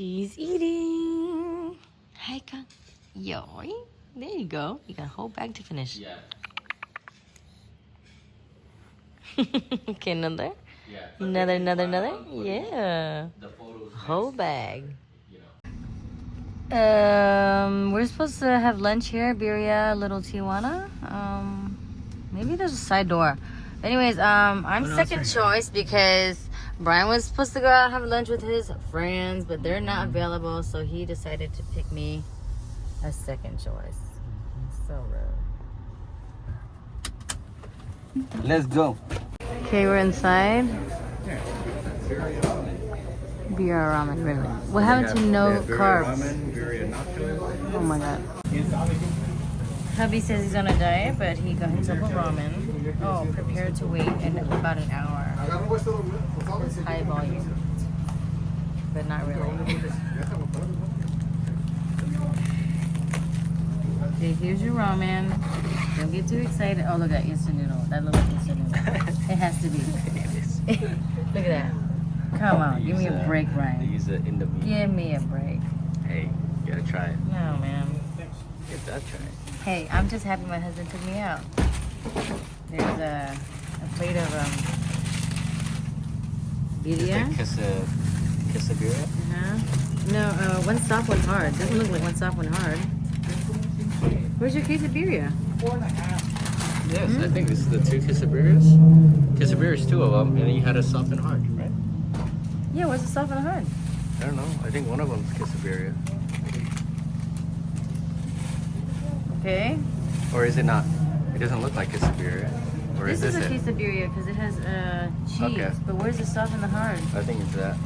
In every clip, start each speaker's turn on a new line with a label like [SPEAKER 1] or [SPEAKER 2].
[SPEAKER 1] She's eating. Hi, Kang. Yo, there you go. You got a whole bag to finish.
[SPEAKER 2] Yeah.
[SPEAKER 1] Okay, another?
[SPEAKER 2] Yeah.
[SPEAKER 1] Another. Yeah.
[SPEAKER 2] The photos.
[SPEAKER 1] Whole bag.
[SPEAKER 2] You know.
[SPEAKER 1] We're supposed to have lunch here, Birria, Little Tijuana. Maybe there's a side door. Anyways, I'm second choice because Brian was supposed to go out and have lunch with his friends, but they're not available, so he decided to pick me as second choice. So rude.
[SPEAKER 2] Let's go.
[SPEAKER 1] Okay, we're inside. Birria ramen, really. What happened to no carbs? Oh my god. Hubby says he's on a diet, but he got himself a ramen. Oh, prepare to wait in about an hour. It's high volume, but not really. Okay, here's your ramen. Don't get too excited. Oh, look at that instant noodle. That looks like instant noodle. It has to be. Look at that. Come on, give me a break, Ryan.
[SPEAKER 2] Use it in the meat.
[SPEAKER 1] Give me a break.
[SPEAKER 2] Hey, you gotta try it.
[SPEAKER 1] No, man.
[SPEAKER 2] Give that a try.
[SPEAKER 1] Hey, I'm just happy my husband took me out. There's a plate of birria.
[SPEAKER 2] Quesadilla?
[SPEAKER 1] No, one soft, one hard. Doesn't look like one soft, one hard. Where's your quesadilla?
[SPEAKER 2] 4.5. Yes, I think this is the 2 quesadillas. Quesadillas, 2 of them, and then you had a soft and hard, right?
[SPEAKER 1] Yeah, where's the soft and hard?
[SPEAKER 2] I don't know. I think one of them's quesadilla.
[SPEAKER 1] Okay.
[SPEAKER 2] Or is it not? It doesn't look like quesadilla. Or
[SPEAKER 1] This
[SPEAKER 2] is
[SPEAKER 1] is a
[SPEAKER 2] it?
[SPEAKER 1] quesadilla because it has cheese.
[SPEAKER 2] Okay.
[SPEAKER 1] But where's the soft and the hard?
[SPEAKER 2] I think it's that.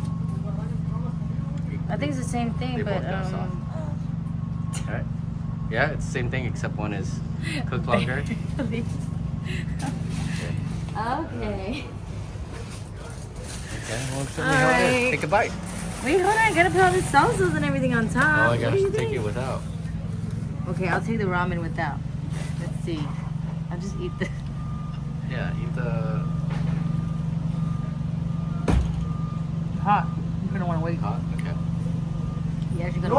[SPEAKER 1] I think it's the same thing,
[SPEAKER 2] They
[SPEAKER 1] but
[SPEAKER 2] both got soft. Right? Yeah, it's the same thing except one is cooked longer.
[SPEAKER 1] Okay.
[SPEAKER 2] Okay, well, show me
[SPEAKER 1] All
[SPEAKER 2] how it
[SPEAKER 1] right.
[SPEAKER 2] is. Take a bite.
[SPEAKER 1] Wait, hold on. I gotta put all the salsas and everything on top.
[SPEAKER 2] Oh, I
[SPEAKER 1] What do
[SPEAKER 2] gotta
[SPEAKER 1] you
[SPEAKER 2] take
[SPEAKER 1] think?
[SPEAKER 2] it without.
[SPEAKER 1] Okay, I'll take the ramen without. Let's see. I'll just eat the.
[SPEAKER 2] Yeah, eat the
[SPEAKER 1] Hot. You're gonna want to wait.
[SPEAKER 2] hot. Okay.
[SPEAKER 1] You're actually gonna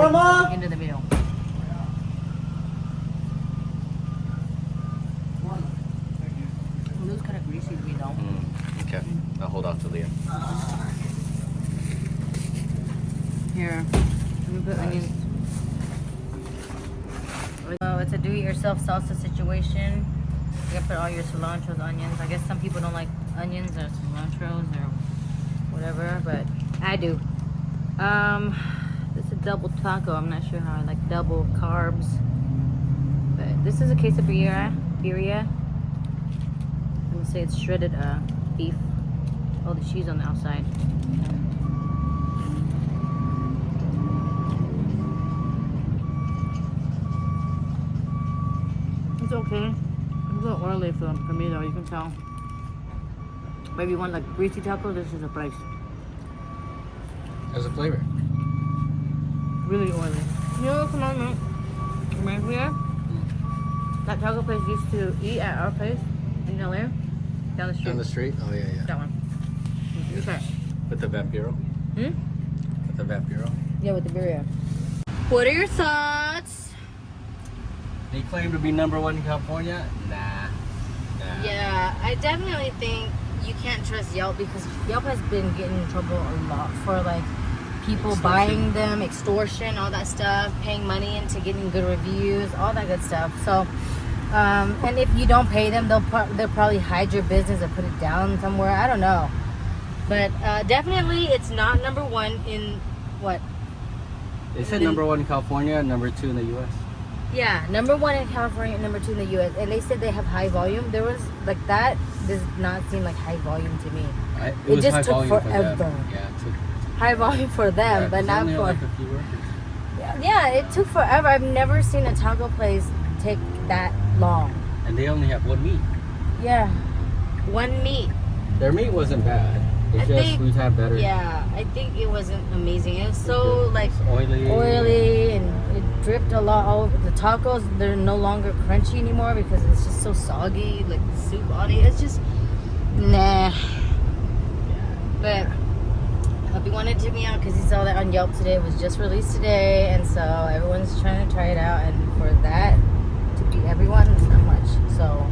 [SPEAKER 1] wait into the video. Well, those kind of greasy to me though.
[SPEAKER 2] Okay. I'll hold off till the end.
[SPEAKER 1] Here, let me put onions. So it's a do-it-yourself salsa situation. You gotta put all your cilantros, onions. I guess some people don't like onions or cilantros or whatever, but I do. This is a double taco. I'm not sure how I like double carbs, but this is a quesadilla. I'm gonna say it's shredded beef. Oh, the cheese on the outside. It's okay. It's a little oily for me though, you can tell. But if you want like greasy taco, this is the place.
[SPEAKER 2] How's the flavor?
[SPEAKER 1] Really oily. No, come on, man. Remember here? That taco place used to eat at our place in LA. Down the street.
[SPEAKER 2] Down the street? Oh, yeah, yeah.
[SPEAKER 1] That one. You try it.
[SPEAKER 2] With the vampiro? With the vampiro?
[SPEAKER 1] Yeah, with the birria. What are your thoughts?
[SPEAKER 2] They claim to be #1 in California? Nah.
[SPEAKER 1] Yeah, I definitely think you can't trust Yelp because Yelp has been getting in trouble a lot for like people
[SPEAKER 2] Extortion.
[SPEAKER 1] buying them, extortion, all that stuff, paying money into getting good reviews, all that good stuff. So, and if you don't pay them, they'll probably hide your business or put it down somewhere. I don't know, but definitely it's not #1 in what?
[SPEAKER 2] They said #1 in California, #2 in the U.S.
[SPEAKER 1] Yeah, #1 in California, #2 in the U.S. And they said they have high volume. There was like that does not seem like high volume to me. It just took forever.
[SPEAKER 2] Yeah, it took.
[SPEAKER 1] High volume for them,
[SPEAKER 2] Yeah,
[SPEAKER 1] but not
[SPEAKER 2] only
[SPEAKER 1] for.
[SPEAKER 2] like a few workers.
[SPEAKER 1] Yeah, it took forever. I've never seen a taco place take that long.
[SPEAKER 2] And they only have one meat.
[SPEAKER 1] Yeah, one meat.
[SPEAKER 2] Their meat wasn't bad. It's
[SPEAKER 1] I
[SPEAKER 2] just
[SPEAKER 1] think-
[SPEAKER 2] we've had better.
[SPEAKER 1] Yeah, I think it wasn't amazing. It was so like
[SPEAKER 2] It's oily.
[SPEAKER 1] and it dripped a lot all over the tacos. They're no longer crunchy anymore because it's just so soggy. Like the soup on it, it's just nah. But Hubby wanted to take me out because he saw that on Yelp today. It was just released today, and so everyone's trying to try it out. And for that to be everyone, it's not much. So,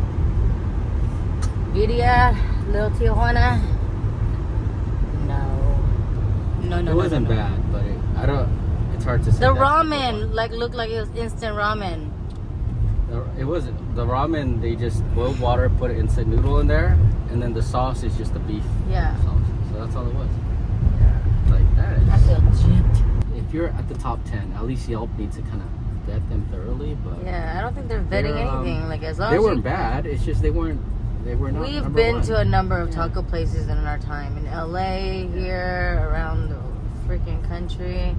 [SPEAKER 1] Birria, Little Tijuana. No.
[SPEAKER 2] It wasn't bad, but it's hard to say.
[SPEAKER 1] The ramen looked like it was instant ramen.
[SPEAKER 2] It wasn't. The ramen, they just boiled water, put an instant noodle in there, and then the sauce is just the beef sauce. So that's all it was. Like that is.
[SPEAKER 1] I feel gypped.
[SPEAKER 2] If you're at the top 10, at least Yelp needs to kind of vet them thoroughly. But
[SPEAKER 1] yeah, I don't think they're vetting anything. Like as long
[SPEAKER 2] they
[SPEAKER 1] as
[SPEAKER 2] weren't bad. It's just they were not.
[SPEAKER 1] We've been to a number of taco places in our time in LA, here, around the freaking country.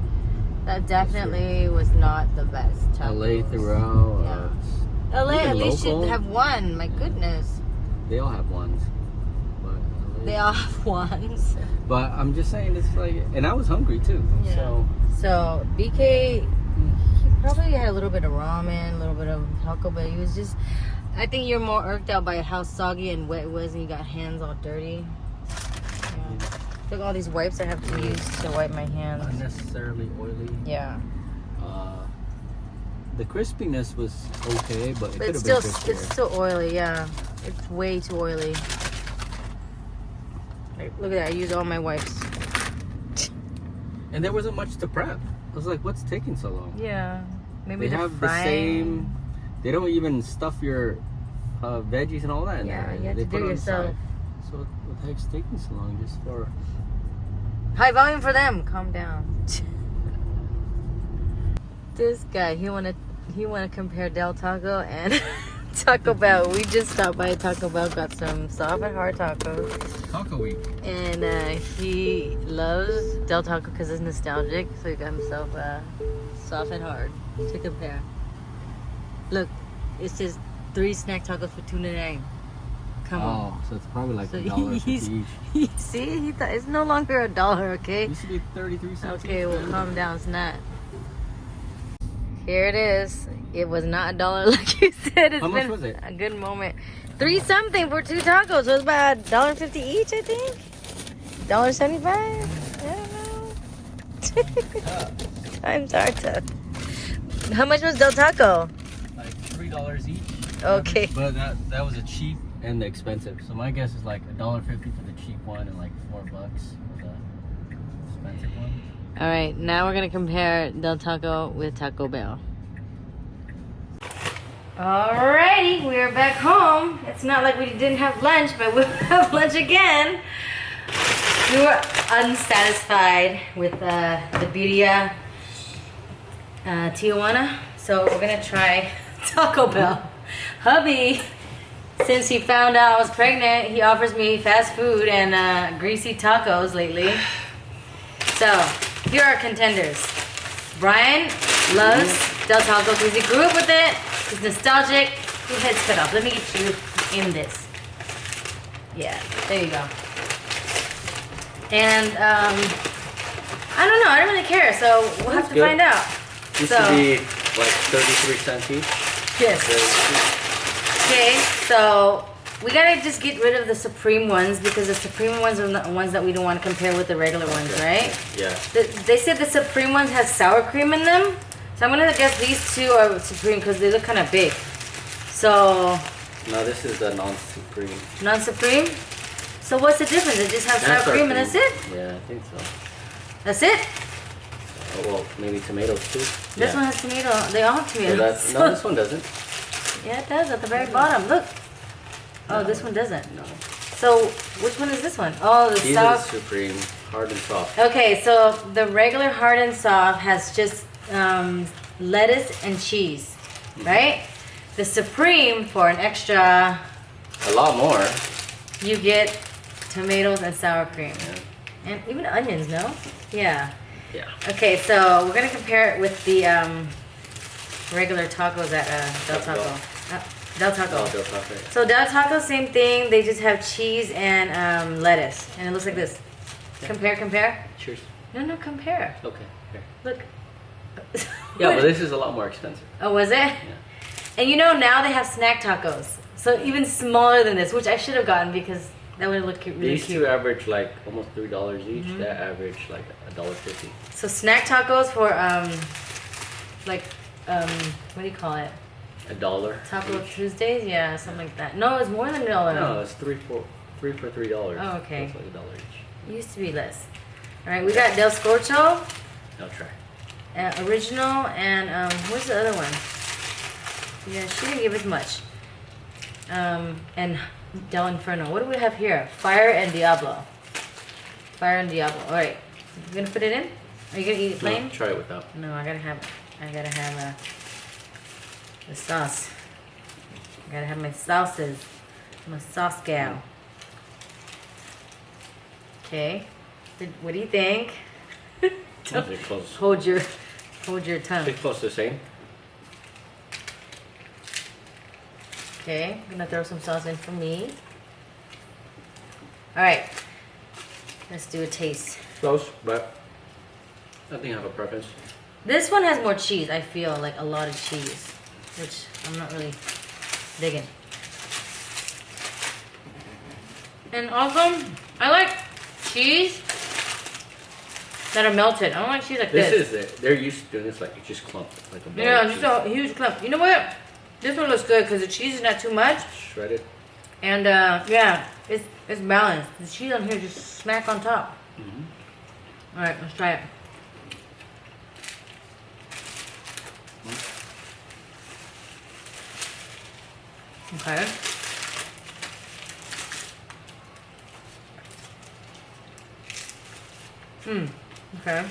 [SPEAKER 1] That definitely was not the best. Tacos.
[SPEAKER 2] LA throughout.
[SPEAKER 1] Yeah. LA at least should have one. My goodness.
[SPEAKER 2] They all have ones. But
[SPEAKER 1] they all have ones.
[SPEAKER 2] But I'm just saying, it's like, and I was hungry too.
[SPEAKER 1] Yeah. So BK, he probably had a little bit of ramen, a little bit of taco, but he was just. I think you're more irked out by how soggy and wet it was, and you got hands all dirty. Yeah. Look, all these wipes I have to use to wipe my hands.
[SPEAKER 2] Unnecessarily oily.
[SPEAKER 1] Yeah.
[SPEAKER 2] The crispiness was okay, but it could have
[SPEAKER 1] still,
[SPEAKER 2] been crispier.
[SPEAKER 1] it's still oily. Yeah, it's way too oily. Like, look at that! I used all my wipes.
[SPEAKER 2] And there wasn't much to prep. I was like, "What's taking so long?"
[SPEAKER 1] Yeah, maybe
[SPEAKER 2] they have the same. They don't even stuff your veggies and all that in there.
[SPEAKER 1] Yeah, you have to do it yourself.
[SPEAKER 2] So what the heck's taking so long? Just for
[SPEAKER 1] high volume for them. Calm down. This guy, he wanna compare Del Taco and Taco Bell. We just stopped by Taco Bell, got some soft and hard tacos.
[SPEAKER 2] Taco Week.
[SPEAKER 1] And he loves Del Taco because it's nostalgic. So he got himself soft and hard to compare. Look, it says 3 snack tacos for $2.99. Come on.
[SPEAKER 2] Oh, so it's probably like $1.50 each.
[SPEAKER 1] See, he thought it's no longer $1, okay?
[SPEAKER 2] It used to be 33 cents.
[SPEAKER 1] Okay, well, calm down. It's not. Here it is. It was not $1 like you said. It's
[SPEAKER 2] How much
[SPEAKER 1] been
[SPEAKER 2] was it?
[SPEAKER 1] a good moment. 3 something for 2 tacos. So it's about $1.50 each, I think. $1.75. I don't know. Times hard to. How much was Del Taco?
[SPEAKER 2] Like $3 each.
[SPEAKER 1] Okay.
[SPEAKER 2] But that was a cheap and the expensive. So my guess is like $1.50 for the cheap one and like $4 for the expensive one.
[SPEAKER 1] All right, now we're gonna compare Del Taco with Taco Bell. Alrighty, we're back home. It's not like we didn't have lunch, but we'll have lunch again. We were unsatisfied with the birria Tijuana, so we're gonna try Taco Bell. Hubby, since he found out I was pregnant, he offers me fast food and greasy tacos lately. So, here are contenders. Brian loves Del Taco because he grew up with it. He's nostalgic. His head's cut off. Let me get you in this. Yeah, there you go. And I don't know. I don't really care. So we'll have to find out.
[SPEAKER 2] Used to be like 33 cents each.
[SPEAKER 1] Yes. Okay, so we gotta just get rid of the Supreme ones because the Supreme ones are the ones that we don't want to compare with the regular ones, right?
[SPEAKER 2] Yeah.
[SPEAKER 1] They said the Supreme ones has sour cream in them. So I'm gonna guess these 2 are Supreme because they look kind of big. So.
[SPEAKER 2] No, this is the non-Supreme.
[SPEAKER 1] Non-Supreme? So what's the difference? It just has sour cream and that's it?
[SPEAKER 2] Yeah, I think so.
[SPEAKER 1] That's it?
[SPEAKER 2] Oh, well, maybe tomatoes too.
[SPEAKER 1] This one has tomato. They all have tomatoes.
[SPEAKER 2] So no, this one doesn't.
[SPEAKER 1] Yeah, it does at the very bottom. Look. Oh, this one doesn't.
[SPEAKER 2] No.
[SPEAKER 1] So which one is this one? Oh, the
[SPEAKER 2] These
[SPEAKER 1] sour.
[SPEAKER 2] are Supreme, hard and soft.
[SPEAKER 1] Okay, so the regular hard and soft has just lettuce and cheese, right? The Supreme, for an extra,
[SPEAKER 2] A lot more.
[SPEAKER 1] you get tomatoes and sour cream.
[SPEAKER 2] Yeah.
[SPEAKER 1] And even onions, no? Yeah.
[SPEAKER 2] Yeah.
[SPEAKER 1] Okay, so we're gonna compare it with the regular tacos at Del Taco. Del Taco.
[SPEAKER 2] Oh, Del Taco.
[SPEAKER 1] So Del Taco, same thing. They just have cheese and lettuce, and it looks like this.
[SPEAKER 2] Yeah.
[SPEAKER 1] Compare.
[SPEAKER 2] Cheers.
[SPEAKER 1] No, compare.
[SPEAKER 2] Okay. Here.
[SPEAKER 1] Look.
[SPEAKER 2] Yeah, but this is a lot more expensive.
[SPEAKER 1] Oh, was it?
[SPEAKER 2] Yeah.
[SPEAKER 1] And you know now they have snack tacos, so even smaller than this, which I should have gotten because That would look really
[SPEAKER 2] These
[SPEAKER 1] cute.
[SPEAKER 2] two average like almost $3 each. That average like $1.50.
[SPEAKER 1] So snack tacos for like what do you call it?
[SPEAKER 2] $1.
[SPEAKER 1] Taco
[SPEAKER 2] each.
[SPEAKER 1] Tuesdays? Yeah, something like that. No, it's more than $1.
[SPEAKER 2] No, it's three for $3.
[SPEAKER 1] Oh, okay.
[SPEAKER 2] It's like $1 each.
[SPEAKER 1] It used to be less. All right, we got Del Scorcho,
[SPEAKER 2] I'll try.
[SPEAKER 1] original, and what's the other one? Yeah, she didn't give us much. And Del Inferno. What do we have here? Fire and Diablo. Fire and Diablo. All right, you gonna put it in? Are you gonna eat it plain?
[SPEAKER 2] No, try it without.
[SPEAKER 1] No, I gotta have the sauce. I gotta have my sauces. I'm a sauce gal. Okay. What do you think?
[SPEAKER 2] They're close.
[SPEAKER 1] Hold your tongue.
[SPEAKER 2] They're close to the same.
[SPEAKER 1] Okay, I'm gonna throw some sauce in for me. All right, let's do a taste.
[SPEAKER 2] Close, but I think I have a preference.
[SPEAKER 1] This one has more cheese. I feel like a lot of cheese, which I'm not really digging. And also, I like cheese that are melted. I don't like cheese like this.
[SPEAKER 2] This is it. They're used to doing this like it's just clumped, like a ball
[SPEAKER 1] Yeah,
[SPEAKER 2] of
[SPEAKER 1] just
[SPEAKER 2] cheese.
[SPEAKER 1] a huge clump. You know what? This one looks good because the cheese is not too much.
[SPEAKER 2] Shredded.
[SPEAKER 1] And yeah, it's balanced. The cheese on here just smack on top. All right, let's try it. Okay. Okay.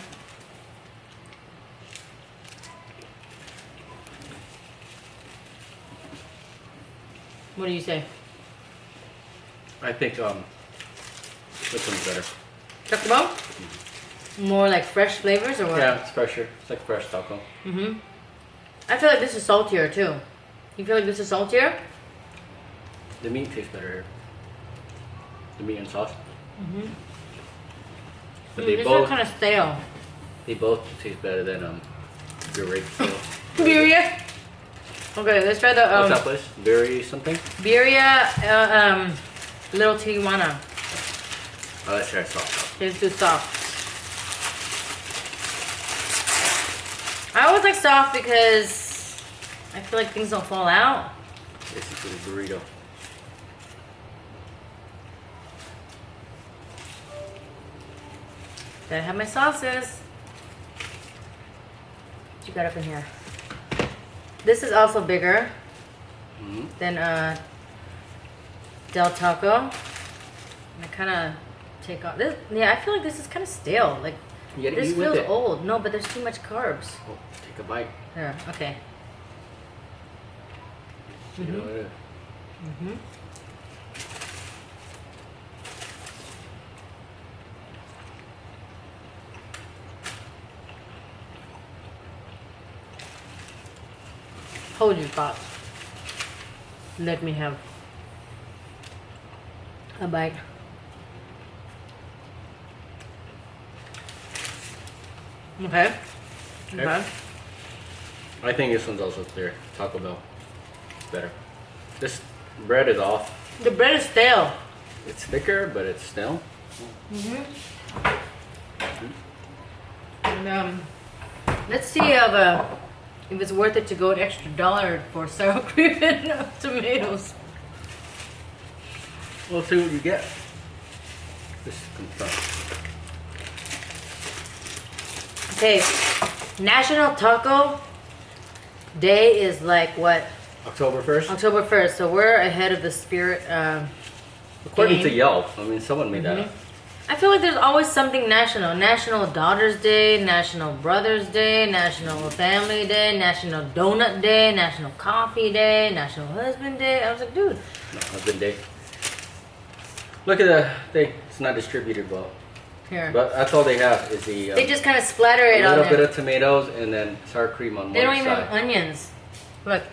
[SPEAKER 1] What do you say?
[SPEAKER 2] I think this one's better.
[SPEAKER 1] Taco Bell? More like fresh flavors or what?
[SPEAKER 2] Yeah, it's fresher. It's like fresh taco.
[SPEAKER 1] I feel like this is saltier too. You feel like this is saltier?
[SPEAKER 2] The meat tastes better here. The meat and sauce. But
[SPEAKER 1] This is kind of stale.
[SPEAKER 2] they both taste better than Birria.
[SPEAKER 1] Birria? Okay, let's try the
[SPEAKER 2] What's that place? Birria something?
[SPEAKER 1] Birria Little Tijuana.
[SPEAKER 2] Oh, let's try sauce.
[SPEAKER 1] It's too soft. I always like soft because I feel like things don't fall out.
[SPEAKER 2] This is for the burrito.
[SPEAKER 1] Gotta have my sauces. What you got up in here? This is also bigger than Del Taco. I kind of take off this. Yeah, I feel like this is kind of stale. Like
[SPEAKER 2] You gotta
[SPEAKER 1] this
[SPEAKER 2] eat with
[SPEAKER 1] feels
[SPEAKER 2] it.
[SPEAKER 1] old. No, but there's too much carbs.
[SPEAKER 2] Oh, take a bite.
[SPEAKER 1] Here, okay.
[SPEAKER 2] You know what it is.
[SPEAKER 1] Hold your thoughts. Let me have a bite. Okay. Okay.
[SPEAKER 2] I think this one's also clear. Taco Bell. It's better. This bread is off.
[SPEAKER 1] The bread is stale.
[SPEAKER 2] It's thicker, but it's still.
[SPEAKER 1] And, let's see if it's worth it to go an extra $1 for sour cream and tomatoes.
[SPEAKER 2] We'll see what you get. This is confirmed.
[SPEAKER 1] Okay, National Taco Day is like what?
[SPEAKER 2] October 1st?
[SPEAKER 1] October 1st. So we're ahead of the spirit.
[SPEAKER 2] According to
[SPEAKER 1] game.
[SPEAKER 2] Yelp. I mean, someone made that up.
[SPEAKER 1] I feel like there's always something national. National Daughters Day, National Brothers Day, National Family Day, National Donut Day, National Coffee Day, National Husband Day. I was like, dude.
[SPEAKER 2] No, husband day. Look at the thing. It's not distributed well.
[SPEAKER 1] Here.
[SPEAKER 2] But that's all they have is the
[SPEAKER 1] They just kind of splatter it
[SPEAKER 2] a
[SPEAKER 1] on
[SPEAKER 2] little bit
[SPEAKER 1] there.
[SPEAKER 2] of tomatoes and then sour cream on
[SPEAKER 1] They
[SPEAKER 2] one
[SPEAKER 1] don't even
[SPEAKER 2] side.
[SPEAKER 1] have onions. Look.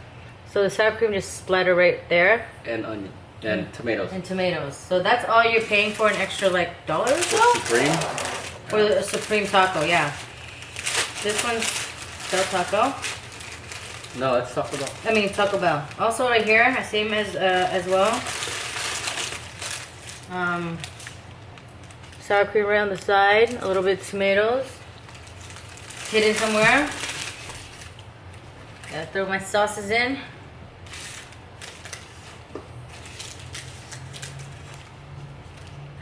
[SPEAKER 1] So the sour cream just splatter right there.
[SPEAKER 2] And onion. And tomatoes.
[SPEAKER 1] And tomatoes. So that's all you're paying for an extra like $1 or so?
[SPEAKER 2] Supreme.
[SPEAKER 1] For the Supreme Taco, yeah. This one's Del Taco.
[SPEAKER 2] No, that's Taco Bell.
[SPEAKER 1] I mean Taco Bell. Also right here, same as well. Sour cream right on the side. A little bit of tomatoes. Hidden somewhere. Gotta throw my sauces in.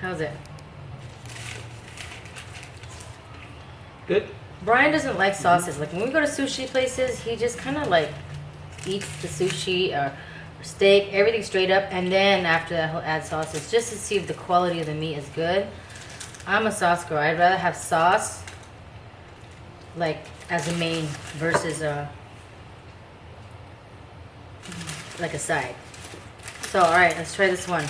[SPEAKER 1] How's it?
[SPEAKER 2] Good.
[SPEAKER 1] Brian doesn't like sauces. Like when we go to sushi places, he just kind of like eats the sushi or steak, everything straight up, and then after that he'll add sauces just to see if the quality of the meat is good. I'm a sauce girl. I'd rather have sauce like as a main versus like a side. So all right, let's try this one.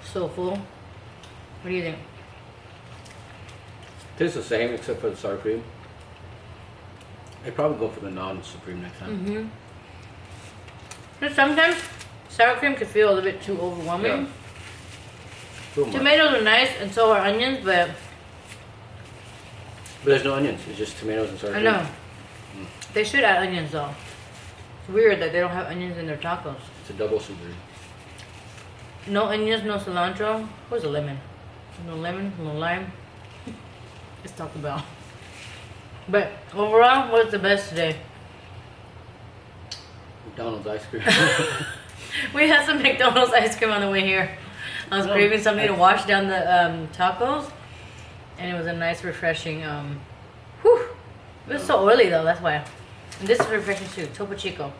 [SPEAKER 1] So full. What do you think?
[SPEAKER 2] Tastes the same except for the sour cream. I'd probably go for the non-supreme next time.
[SPEAKER 1] Just sometimes sour cream can feel a little bit too overwhelming.
[SPEAKER 2] Yeah.
[SPEAKER 1] Tomatoes are nice and so are onions, but
[SPEAKER 2] there's no onions. It's just tomatoes and sour cream.
[SPEAKER 1] I know. They should add onions though. It's weird that they don't have onions in their tacos.
[SPEAKER 2] It's a double supreme.
[SPEAKER 1] No onions, no cilantro. Where's the lemon? No lemon, no lime. It's Taco Bell. But overall, what's the best today?
[SPEAKER 2] McDonald's ice cream.
[SPEAKER 1] We had some McDonald's ice cream on the way here. I was craving something to wash down the tacos, and it was a nice, refreshing. Whew. It was so oily though. That's why. And this is refreshing too. Topo Chico.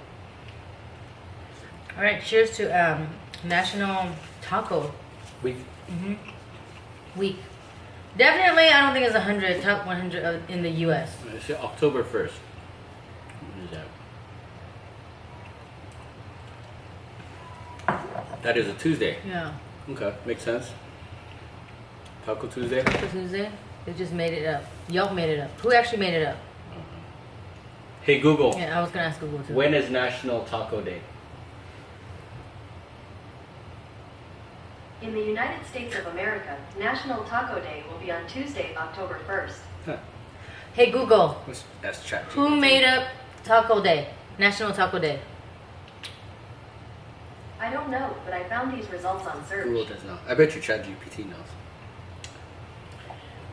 [SPEAKER 1] All right. Cheers to National Taco
[SPEAKER 2] Week.
[SPEAKER 1] Week. Definitely, I don't think it's top 100 in the U.S.
[SPEAKER 2] It's October 1st. When is that? That is a Tuesday.
[SPEAKER 1] Yeah.
[SPEAKER 2] Okay, makes sense. Taco Tuesday.
[SPEAKER 1] Taco Tuesday. They just made it up. Yelp made it up. Who actually made it up?
[SPEAKER 2] Hey Google.
[SPEAKER 1] Yeah, I was gonna ask Google too.
[SPEAKER 2] When is National Taco Day?
[SPEAKER 3] In the United States of America, National Taco Day will be on Tuesday, October 1st.
[SPEAKER 2] Huh.
[SPEAKER 1] Hey Google.
[SPEAKER 2] That's ChatGPT.
[SPEAKER 1] Who made up Taco Day? National Taco Day.
[SPEAKER 3] I don't know, but I found these results on search.
[SPEAKER 2] Google does not. I bet you ChatGPT knows.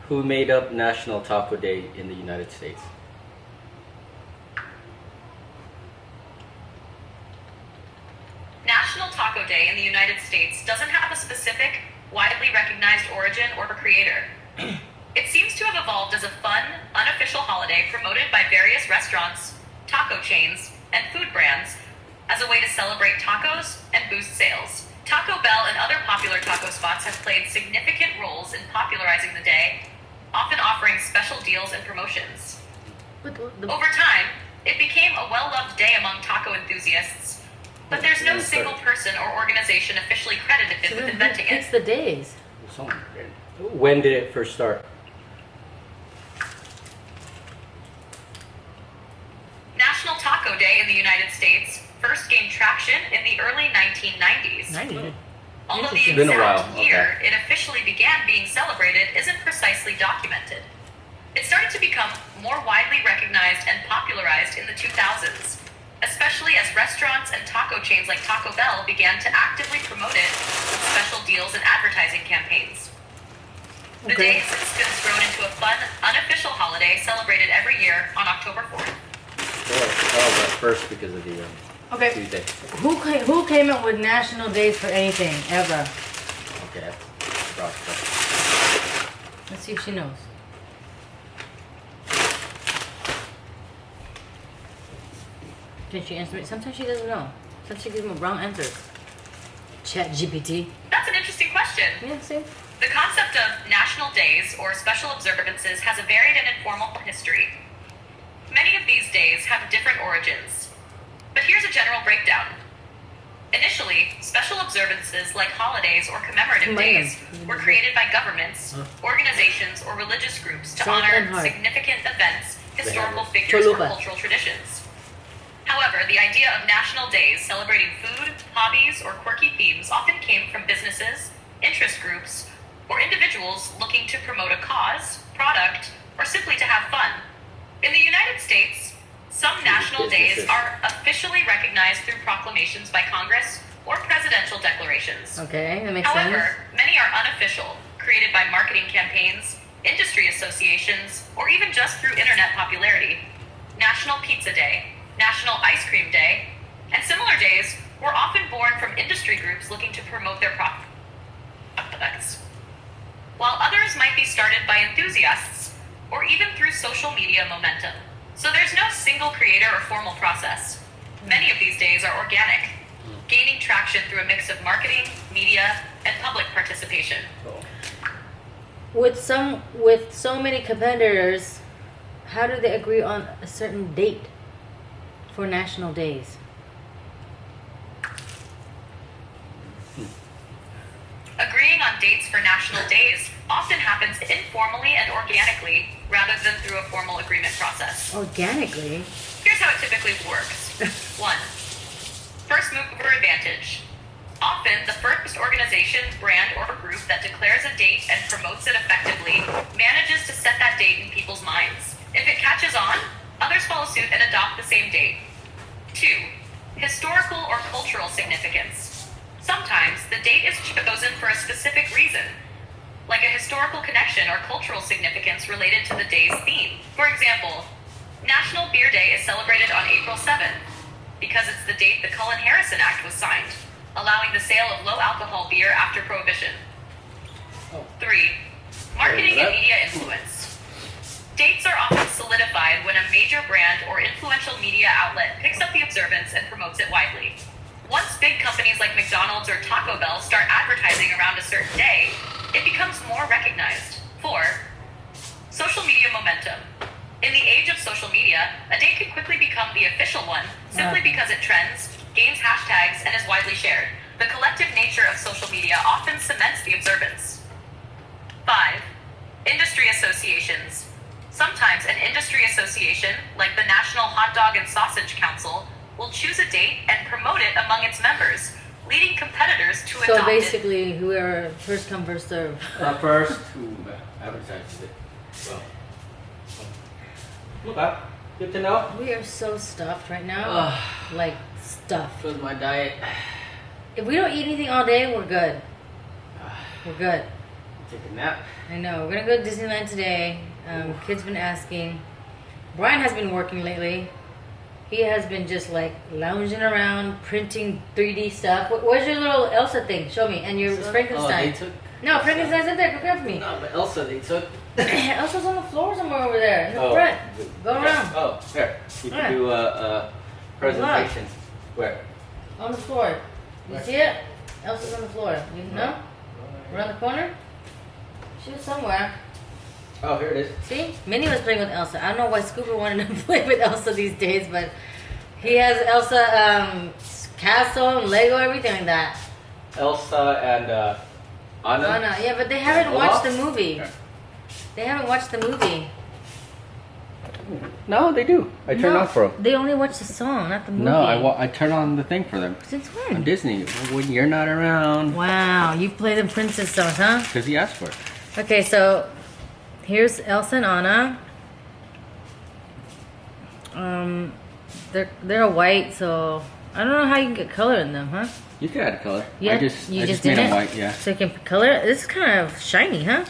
[SPEAKER 2] Who made up National Taco Day in the United States?
[SPEAKER 4] National Taco Day in the United States doesn't have a specific, widely recognized origin or creator. It seems to have evolved as a fun, unofficial holiday promoted by various restaurants, taco chains, and food brands as a way to celebrate tacos and boost sales. Taco Bell and other popular taco spots have played significant roles in popularizing the day, often offering special deals and promotions. Over time, it became a well-loved day among taco enthusiasts, but there's no single person or organization officially credited with inventing it.
[SPEAKER 1] It's the days.
[SPEAKER 2] When did it first start?
[SPEAKER 4] National Taco Day in the United States first gained traction in the early 1990s. Although the
[SPEAKER 2] It's been a while.
[SPEAKER 4] exact year it officially began being celebrated isn't precisely documented. It started to become more widely recognized and popularized in the 2000s, especially as restaurants and taco chains like Taco Bell began to actively promote it with special deals and advertising campaigns. The day has since grown into a fun, unofficial holiday celebrated every year on October 4th.
[SPEAKER 2] Oh, but first because of the Tuesday.
[SPEAKER 1] Who came up with national days for anything ever?
[SPEAKER 2] Okay.
[SPEAKER 1] Let's see if she knows. Can she answer me? Sometimes she doesn't know. Sometimes she gives me wrong answers. ChatGPT.
[SPEAKER 4] That's an interesting question.
[SPEAKER 1] Yeah, see?
[SPEAKER 4] The concept of national days or special observances has a varied and informal history. Many of these days have different origins, but here's a general breakdown. Initially, special observances like holidays or commemorative days were created by governments, organizations, or religious groups to honor significant events, historical figures, or cultural traditions. However, the idea of national days celebrating food, hobbies, or quirky themes often came from businesses, interest groups, or individuals looking to promote a cause, product, or simply to have fun. In the United States, some national days are officially recognized through proclamations by Congress or presidential declarations.
[SPEAKER 1] Okay, that makes
[SPEAKER 4] However,
[SPEAKER 1] sense.
[SPEAKER 4] many are unofficial, created by marketing campaigns, industry associations, or even just through internet popularity. National Pizza Day, National Ice Cream Day, and similar days were often born from industry groups looking to promote their products, while others might be started by enthusiasts or even through social media momentum. So there's no single creator or formal process. Many of these days are organic, gaining traction through a mix of marketing, media, and public participation.
[SPEAKER 1] With so many competitors, how do they agree on a certain date for national days?
[SPEAKER 4] Agreeing on dates for national days often happens informally and organically rather than through a formal agreement process.
[SPEAKER 1] Organically?
[SPEAKER 4] Here's how it typically works. 1. First mover advantage. Often, the first organization, brand, or group that declares a date and promotes it effectively manages to set that date in people's minds. If it catches on, others follow suit and adopt the same date. 2. Historical or cultural significance. Sometimes, the date is chosen for a specific reason, like a historical connection or cultural significance related to the day's theme. For example, National Beer Day is celebrated on April 7th because it's the date the Cullen-Harrison Act was signed, allowing the sale of low-alcohol beer after Prohibition. 3. Marketing and media influence. Dates are often solidified when a major brand or influential media outlet picks up the observance and promotes it widely. Once big companies like McDonald's or Taco Bell start advertising around a certain day, it becomes more recognized. 4. Social media momentum. In the age of social media, a date can quickly become the official one simply because it trends, gains hashtags, and is widely shared. The collective nature of social media often cements the observance. 5. Industry associations. Sometimes an industry association, like the National Hot Dog and Sausage Council, will choose a date and promote it among its members, leading competitors to adopt it.
[SPEAKER 1] So basically, whoever first come, first serve.
[SPEAKER 2] The first who advertises it. Well. Okay. Good to know.
[SPEAKER 1] We are so stuffed right now. Like, stuffed.
[SPEAKER 2] With my diet.
[SPEAKER 1] If we don't eat anything all day, we're good. We're good.
[SPEAKER 2] Take a nap.
[SPEAKER 1] I know. We're going to go to Disneyland today. Kids been asking. Brian has been working lately. He has been just like lounging around, printing 3D stuff. Where's your little Elsa thing? Show me. And your Frankenstein.
[SPEAKER 2] Oh, they took
[SPEAKER 1] No, Frankenstein's up there. Go grab for me.
[SPEAKER 2] No, but Elsa, they took.
[SPEAKER 1] Elsa's on the floor somewhere over there in the
[SPEAKER 2] Oh.
[SPEAKER 1] front. Go
[SPEAKER 2] Okay.
[SPEAKER 1] around.
[SPEAKER 2] Oh, there. You
[SPEAKER 1] Yeah.
[SPEAKER 2] can do a presentation. Where?
[SPEAKER 1] On the floor. You see it? Elsa's on the floor. You know? Around the corner? She was somewhere.
[SPEAKER 2] Oh, here it is.
[SPEAKER 1] See? Minnie was playing with Elsa. I don't know why Scooper wanted to play with Elsa these days, but he has Elsa castle and Lego, everything like that.
[SPEAKER 2] Elsa and Anna.
[SPEAKER 1] Anna, yeah, but they haven't
[SPEAKER 2] Olaf?
[SPEAKER 1] watched the movie.
[SPEAKER 2] Okay.
[SPEAKER 1] They haven't watched the movie.
[SPEAKER 2] No, they do. I turn on for them.
[SPEAKER 1] They only watch the song, not the movie.
[SPEAKER 2] No, I turn on the thing for them.
[SPEAKER 1] Since
[SPEAKER 2] On
[SPEAKER 1] when?
[SPEAKER 2] Disney, when you're not around.
[SPEAKER 1] Wow, you play the princess songs, huh?
[SPEAKER 2] Because he asked for it.
[SPEAKER 1] Okay, so here's Elsa and Anna. They're white, so I don't know how you can get color in them, huh?
[SPEAKER 2] You can add color.
[SPEAKER 1] Yeah,
[SPEAKER 2] I just
[SPEAKER 1] you
[SPEAKER 2] made
[SPEAKER 1] just
[SPEAKER 2] them
[SPEAKER 1] did it?
[SPEAKER 2] white, yeah.
[SPEAKER 1] So you can color. This is kind of shiny, huh?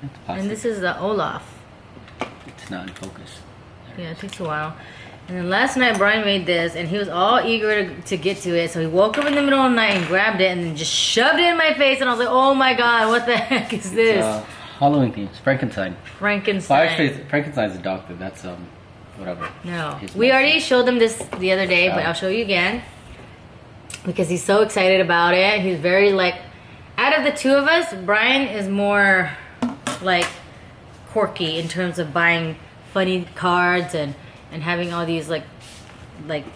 [SPEAKER 2] It's plastic.
[SPEAKER 1] And this is the Olaf.
[SPEAKER 2] It's not in focus.
[SPEAKER 1] Yeah, it takes a while. And then last night Brian made this, and he was all eager to get to it. So he woke up in the middle of the night and grabbed it, and then just shoved it in my face. And I was like, "Oh my god, what the heck is this?"
[SPEAKER 2] Halloween theme. It's Frankenstein.
[SPEAKER 1] Frankenstein.
[SPEAKER 2] Well, actually, Frankenstein's a doctor. That's whatever.
[SPEAKER 1] No,
[SPEAKER 2] His
[SPEAKER 1] we
[SPEAKER 2] name.
[SPEAKER 1] already showed them this the other day, but
[SPEAKER 2] Oh.
[SPEAKER 1] I'll show you again because he's so excited about it. He's very like, out of the two of us, Brian is more like quirky in terms of buying funny cards and having all these like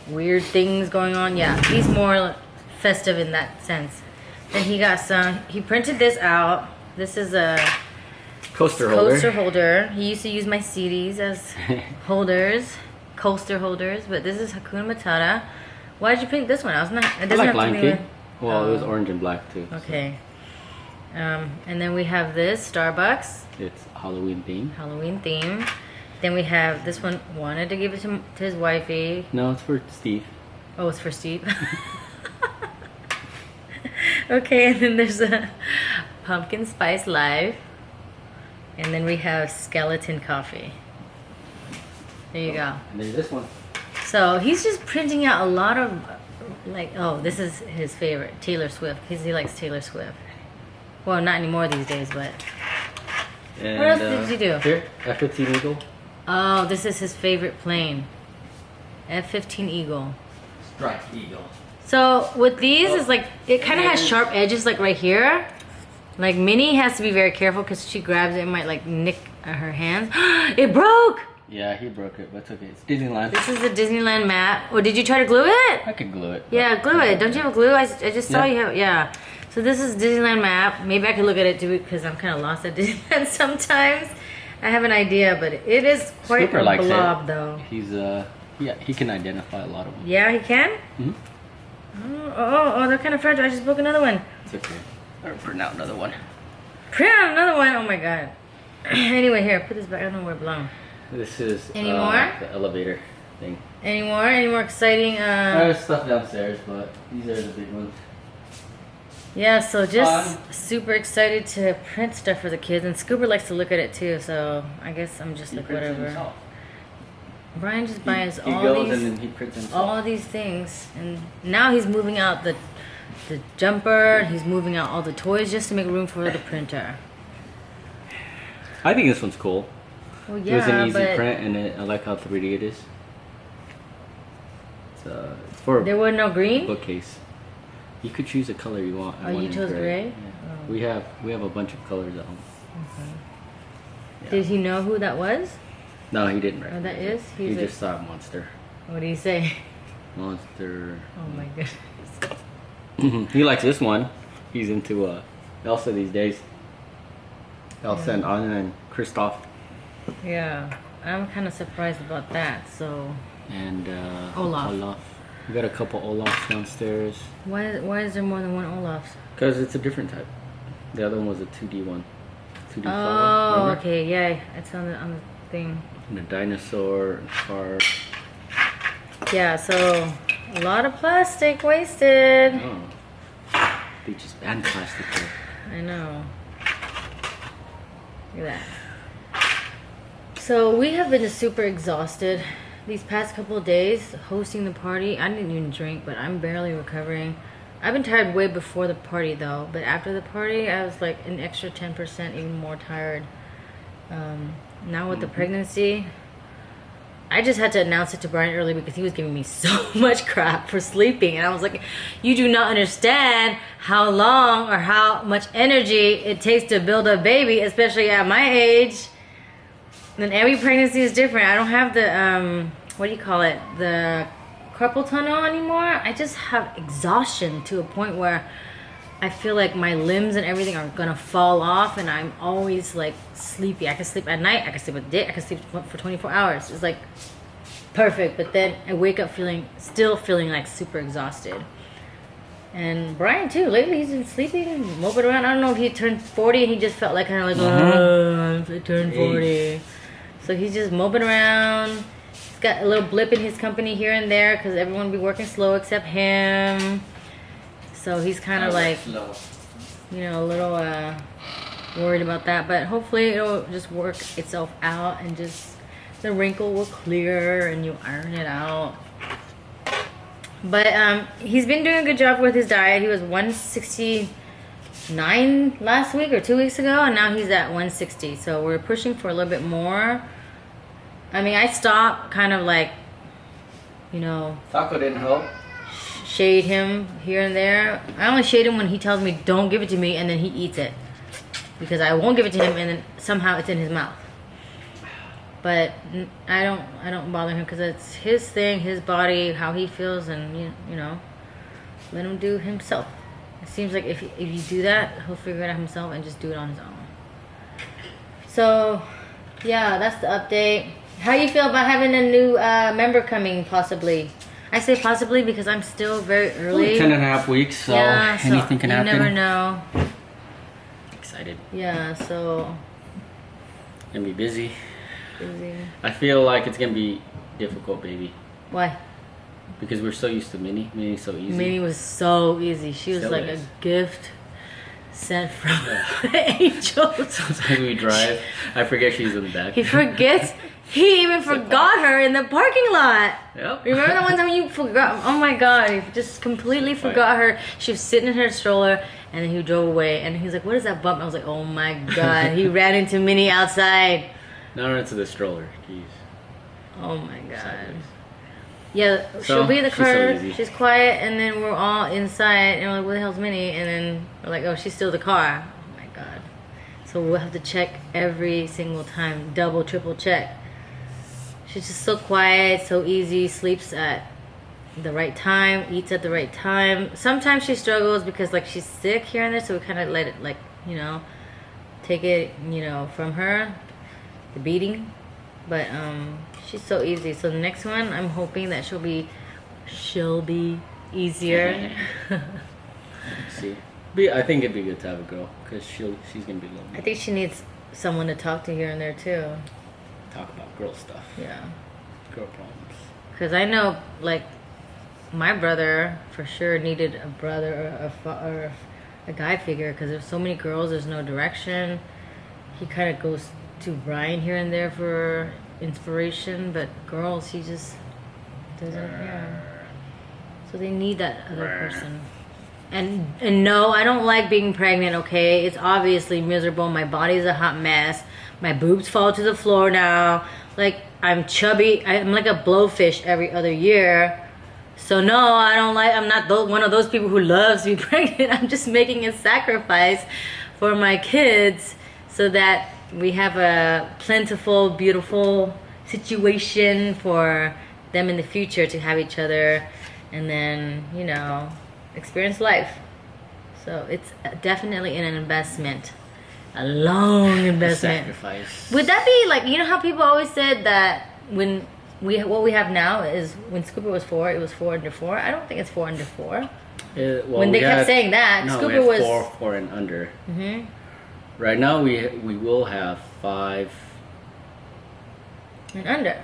[SPEAKER 1] weird things going on. Yeah, he's more festive in that sense. Then he got some. He printed this out. This is a
[SPEAKER 2] Coaster holder.
[SPEAKER 1] coaster holder. He used to use my CDs as holders, coaster holders, but this is Hakuna Matata. Why did you pick this one? I was not. It
[SPEAKER 2] I
[SPEAKER 1] doesn't
[SPEAKER 2] like
[SPEAKER 1] have to
[SPEAKER 2] Lion
[SPEAKER 1] be
[SPEAKER 2] King.
[SPEAKER 1] with-
[SPEAKER 2] Well, it was orange and black too.
[SPEAKER 1] Okay. And then we have this Starbucks.
[SPEAKER 2] It's Halloween theme.
[SPEAKER 1] Halloween theme. Then we have this one. Wanted to give it to his wifey.
[SPEAKER 2] No, it's for Steve.
[SPEAKER 1] Oh, it's for Steve. Okay, and then there's a pumpkin spice life. And then we have skeleton coffee. There you go.
[SPEAKER 2] And there's this one.
[SPEAKER 1] So he's just printing out a lot of, like, oh, this is his favorite, Taylor Swift. He likes Taylor Swift. Well, not anymore these days, but.
[SPEAKER 2] And,
[SPEAKER 1] what else did you do?
[SPEAKER 2] Here, F-15 Eagle.
[SPEAKER 1] Oh, this is his favorite plane. F-15 Eagle.
[SPEAKER 2] Strike Eagle.
[SPEAKER 1] So with these, it's like, it kind of has sharp edges like right here. Like Minnie has to be very careful because she grabs it, it might like nick her hands. It broke!
[SPEAKER 2] Yeah, he broke it, but it's okay. It's Disneyland.
[SPEAKER 1] This is the Disneyland map. Oh, did you try to glue it?
[SPEAKER 2] I could glue it.
[SPEAKER 1] Yeah, glue it. Don't you have a glue? I just saw you have, yeah. So this is Disneyland map. Maybe I could look at it too because I'm kind of lost at Disneyland sometimes. I have an idea, but it is quite
[SPEAKER 2] Scooper
[SPEAKER 1] a
[SPEAKER 2] likes
[SPEAKER 1] blob
[SPEAKER 2] it.
[SPEAKER 1] though.
[SPEAKER 2] He's yeah, he can identify a lot of them.
[SPEAKER 1] Yeah, he can?
[SPEAKER 2] Mm-hmm.
[SPEAKER 1] Oh, they're kind of fragile. I just broke another one.
[SPEAKER 2] It's okay. Or print out another one.
[SPEAKER 1] Print out another one. Oh my god. Anyway, here, put this back. I don't know where it belongs.
[SPEAKER 2] This is
[SPEAKER 1] Any more?
[SPEAKER 2] the elevator thing.
[SPEAKER 1] Any more? Any more exciting?
[SPEAKER 2] There's stuff downstairs, but these are the big ones.
[SPEAKER 1] Yeah, so just super excited to print stuff for the kids. And Scooper likes to look at it too, so I guess I'm just like, whatever. Brian just buys
[SPEAKER 2] he
[SPEAKER 1] all
[SPEAKER 2] goes
[SPEAKER 1] these,
[SPEAKER 2] and then he prints himself.
[SPEAKER 1] all these things, and now he's moving out the jumper. He's moving out all the toys just to make room for the printer.
[SPEAKER 2] I think this one's cool.
[SPEAKER 1] Well,
[SPEAKER 2] It was an
[SPEAKER 1] yeah,
[SPEAKER 2] easy
[SPEAKER 1] but
[SPEAKER 2] print, and I like how 3D it is. It's for
[SPEAKER 1] there was no
[SPEAKER 2] a
[SPEAKER 1] green.
[SPEAKER 2] bookcase. You could choose a color you want. I
[SPEAKER 1] Oh, you
[SPEAKER 2] wanted
[SPEAKER 1] chose gray?
[SPEAKER 2] Yeah.
[SPEAKER 1] Oh.
[SPEAKER 2] We have a bunch of colors at home.
[SPEAKER 1] Okay.
[SPEAKER 2] Yeah.
[SPEAKER 1] Did he know who that was?
[SPEAKER 2] No, he didn't
[SPEAKER 1] Oh,
[SPEAKER 2] recognize
[SPEAKER 1] that
[SPEAKER 2] it.
[SPEAKER 1] is?
[SPEAKER 2] He
[SPEAKER 1] He's
[SPEAKER 2] just saw Monster.
[SPEAKER 1] What do you say?
[SPEAKER 2] Monster.
[SPEAKER 1] Oh my goodness.
[SPEAKER 2] He likes this one. He's into Elsa these days. Elsa and Anna and Kristoff.
[SPEAKER 1] Yeah, I'm kind of surprised about that. So,
[SPEAKER 2] And
[SPEAKER 1] Olaf.
[SPEAKER 2] We got a couple Olafs downstairs.
[SPEAKER 1] why is there more than one Olaf's?
[SPEAKER 2] Because it's a different type. The other one was a 2D one. 2D
[SPEAKER 1] Oh,
[SPEAKER 2] flower, remember?
[SPEAKER 1] okay, yeah, it's on the thing.
[SPEAKER 2] And a dinosaur and car.
[SPEAKER 1] Yeah, so a lot of plastic wasted.
[SPEAKER 2] Oh. They just banned plastic there.
[SPEAKER 1] I know. Look at that. So we have been just super exhausted these past couple of days hosting the party. I didn't even drink, but I'm barely recovering. I've been tired way before the party though, but after the party I was like an extra 10% even more tired. Now with the pregnancy, I just had to announce it to Brian early because he was giving me so much crap for sleeping, and I was like, you do not understand how long or how much energy it takes to build a baby, especially at my age. And every pregnancy is different. I don't have the what do you call it, the carpal tunnel anymore. I just have exhaustion to a point where I feel like my limbs and everything are gonna fall off, and I'm always like sleepy. I can sleep at night, I can sleep at day, I can sleep for 24 hours. It's like perfect, but then I wake up still feeling like super exhausted. And Brian too, lately he's been sleeping, moping around. I don't know if he turned 40 and he just felt like kind of like, oh, I turned 40. So he's just moping around. He's got a little blip in his company here and there because everyone be working slow except him. So he's kind of like, you know, a little worried about that. But hopefully it'll just work itself out and just the wrinkle will clear and you iron it out. But he's been doing a good job with his diet. He was 169 last week or 2 weeks ago, and now he's at 160. So we're pushing for a little bit more. I mean, I stopped kind of like, you know,
[SPEAKER 2] Taco didn't help.
[SPEAKER 1] shade him here and there. I only shade him when he tells me don't give it to me, and then he eats it. Because I won't give it to him, and then somehow it's in his mouth. But I don't bother him because it's his thing, his body, how he feels, and you know, let him do himself. It seems like if you do that, he'll figure it out himself and just do it on his own. So, yeah, that's the update. How you feel about having a new member coming, possibly? I say possibly because I'm still very early.
[SPEAKER 2] Only 10 and a half weeks, so
[SPEAKER 1] yeah,
[SPEAKER 2] anything can happen.
[SPEAKER 1] You never know.
[SPEAKER 2] excited.
[SPEAKER 1] Yeah, so
[SPEAKER 2] Gonna be busy.
[SPEAKER 1] busy.
[SPEAKER 2] I feel like it's gonna be difficult, baby,
[SPEAKER 1] Why?
[SPEAKER 2] because we're so used to Minnie. Minnie's so easy.
[SPEAKER 1] Minnie was so easy. She was
[SPEAKER 2] Still
[SPEAKER 1] like
[SPEAKER 2] is.
[SPEAKER 1] a gift sent from angels.
[SPEAKER 2] Sometimes we drive, I forget she's in the back.
[SPEAKER 1] He forgets. He even forgot her in the parking lot.
[SPEAKER 2] Yep.
[SPEAKER 1] Remember the one time you forgot? Oh my god, he just completely forgot her. She was sitting in her stroller, and then he drove away. And he's like, "What is that bump?" I was like, "Oh my god!" He ran into Minnie outside.
[SPEAKER 2] Not into the stroller. Jeez.
[SPEAKER 1] Oh my god.
[SPEAKER 2] Sideways.
[SPEAKER 1] Yeah,
[SPEAKER 2] So,
[SPEAKER 1] she'll be in the
[SPEAKER 2] she's so
[SPEAKER 1] car.
[SPEAKER 2] easy.
[SPEAKER 1] She's quiet, and then we're all inside, and we're like, "Where the hell's Minnie?" And then we're like, "Oh, she's still in the car." Oh my god. So we'll have to check every single time, double, triple check. She's just so quiet, so easy, sleeps at the right time, eats at the right time. Sometimes she struggles because like she's sick here and there, so we kind of let it like, you know, take it, you know, from her, the beating. But she's so easy. So the next one, I'm hoping that she'll be easier.
[SPEAKER 2] See, I think it'd be good to have a girl because she's gonna be lonely.
[SPEAKER 1] I think she needs someone to talk to here and there too.
[SPEAKER 2] Talk about girl stuff,
[SPEAKER 1] Yeah.
[SPEAKER 2] girl problems.
[SPEAKER 1] Because I know, like, my brother for sure needed a brother or a guy figure because there's so many girls, there's no direction. He kind of goes to Brian here and there for inspiration, but girls, he just doesn't care. So they need that other person. And no, I don't like being pregnant, okay? It's obviously miserable. My body's a hot mess. My boobs fall to the floor now. Like, I'm chubby. I'm like a blowfish every other year. So no, I don't like, I'm not one of those people who loves to be pregnant. I'm just making a sacrifice for my kids so that we have a plentiful, beautiful situation for them in the future to have each other and then, you know, experience life. So it's definitely an investment. A long investment.
[SPEAKER 2] Sacrifice.
[SPEAKER 1] Would that be like, you know how people always said that when what we have now is when Scooper was 4, it was 4 under 4. I don't think it's 4 under 4.
[SPEAKER 2] Well,
[SPEAKER 1] When they kept saying that,
[SPEAKER 2] no,
[SPEAKER 1] Scooper
[SPEAKER 2] we had
[SPEAKER 1] was
[SPEAKER 2] 4 and under.
[SPEAKER 1] Mhm.
[SPEAKER 2] Right now we will have 5.
[SPEAKER 1] And under.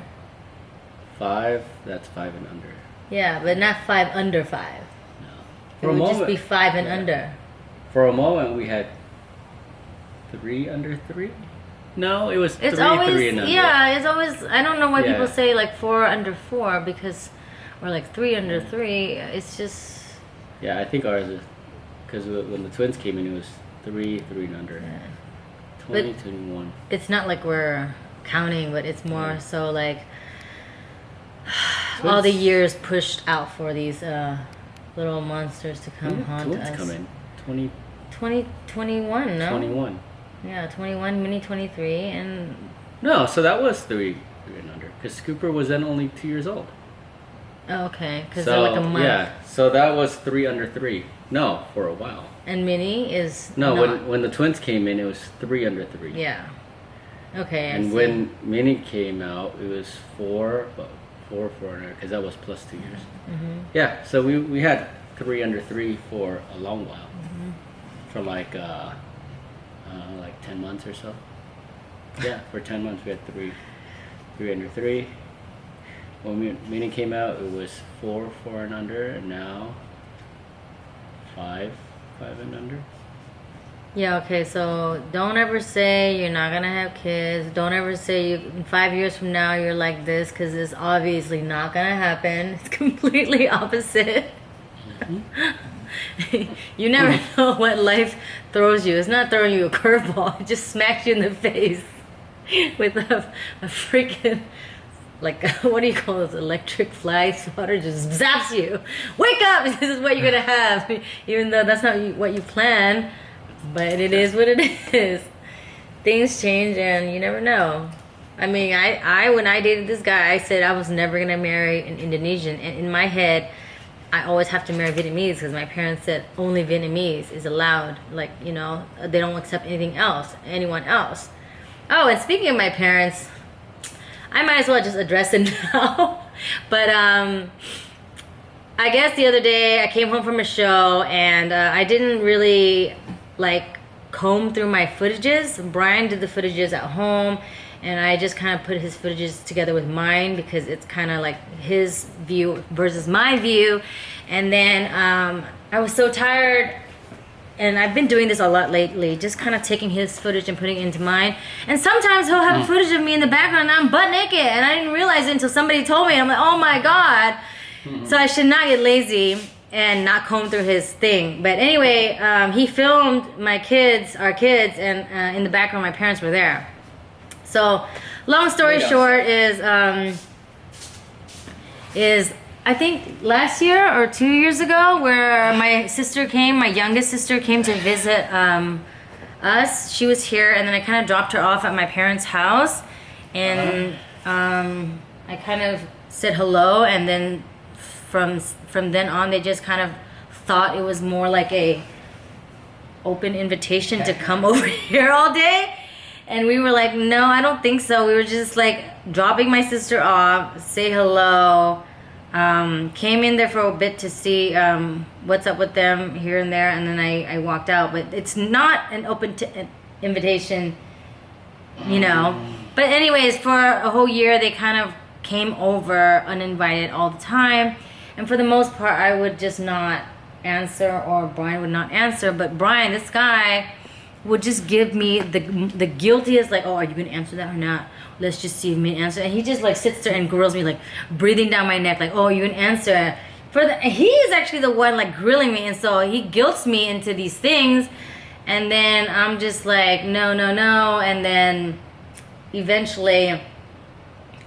[SPEAKER 2] 5. That's 5 and under.
[SPEAKER 1] Yeah, but not 5 under 5.
[SPEAKER 2] No.
[SPEAKER 1] It
[SPEAKER 2] For a
[SPEAKER 1] would
[SPEAKER 2] moment,
[SPEAKER 1] just be 5 and
[SPEAKER 2] yeah.
[SPEAKER 1] under.
[SPEAKER 2] For a moment we had 3 under 3. No, it was 3
[SPEAKER 1] It's always
[SPEAKER 2] 3 and under.
[SPEAKER 1] yeah. It's always I don't know why
[SPEAKER 2] Yeah.
[SPEAKER 1] people say like 4 under 4 because or like 3 under 3. It's just
[SPEAKER 2] Yeah, I think ours is because when the twins came in, it was 3 and under. 20, 21.
[SPEAKER 1] it's not like we're counting, but it's more
[SPEAKER 2] Yeah.
[SPEAKER 1] so like
[SPEAKER 2] Twins-
[SPEAKER 1] all the years pushed out for these little monsters to come
[SPEAKER 2] When did
[SPEAKER 1] haunt
[SPEAKER 2] twins
[SPEAKER 1] us.
[SPEAKER 2] come in? 20,
[SPEAKER 1] 2021, no?
[SPEAKER 2] 21.
[SPEAKER 1] Yeah, 21, Minnie 23, and
[SPEAKER 2] No, so that was 3 and under because Scooper was then only 2 years old.
[SPEAKER 1] oh, okay, because
[SPEAKER 2] So
[SPEAKER 1] they're like a month.
[SPEAKER 2] yeah, so that was 3 under 3. No, for a while.
[SPEAKER 1] And Minnie is
[SPEAKER 2] No,
[SPEAKER 1] not.
[SPEAKER 2] when the twins came in, it was 3 under 3.
[SPEAKER 1] Yeah. Okay, I
[SPEAKER 2] And
[SPEAKER 1] see.
[SPEAKER 2] when Minnie came out, it was 4, but 4 under because that was plus 2 years.
[SPEAKER 1] Mm-hmm.
[SPEAKER 2] Yeah, so we had 3 under 3 for a long while,
[SPEAKER 1] Mm-hmm.
[SPEAKER 2] for like 10 months or so. Yeah, for 10 months we had 3 under 3. When Minnie came out, it was 4 and under, and now 5 and under.
[SPEAKER 1] Yeah, okay, so don't ever say you're not gonna have kids. Don't ever say in 5 years from now you're like this, because it's obviously not gonna happen. It's completely opposite. You never know what life throws you. It's not throwing you a curveball, it just smacks you in the face with a freaking, like, what do you call those, electric fly swatter, just zaps you. Wake up! This is what you're gonna have. Even though that's not what you plan. But it is what it is. Things change and you never know. I mean, I when I dated this guy, I said I was never going to marry an Indonesian. And in my head, I always have to marry Vietnamese because my parents said only Vietnamese is allowed. Like, you know, they don't accept anything else, anyone else. Oh, and speaking of my parents, I might as well just address it now. But I guess the other day I came home from a show and I didn't really like comb through my footages. Brian did the footages at home, and I just kind of put his footages together with mine because it's kind of like his view versus my view. And then I was so tired, and I've been doing this a lot lately, just kind of taking his footage and putting it into mine. And sometimes he'll have footage of me in the background and I'm butt naked, and I didn't realize it until somebody told me. And I'm like, oh my God. So I should not get lazy and not comb through his thing. But anyway, he filmed our kids, and in the background my parents were there. So long story short is I think last year or 2 years ago, where my youngest sister came to visit us. She was here, and then I kind of dropped her off at my parents' house, and I kind of said hello, and then from then on, they just kind of thought it was more like a open invitation to come over here all day. And we were like, no, I don't think so. We were just like dropping my sister off, say hello, came in there for a bit to see what's up with them here and there, and then I walked out. But it's not an open invitation, you know. But anyways, for a whole year, they kind of came over uninvited all the time. And for the most part, I would just not answer, or Brian would not answer. But Brian, this guy, would just give me the guiltiest, like, oh, are you gonna answer that or not? Let's just see if me answer. And he just like sits there and grills me, like breathing down my neck, like, oh, you can answer. He is actually the one like grilling me, and so he guilts me into these things, and then I'm just like, no, and then eventually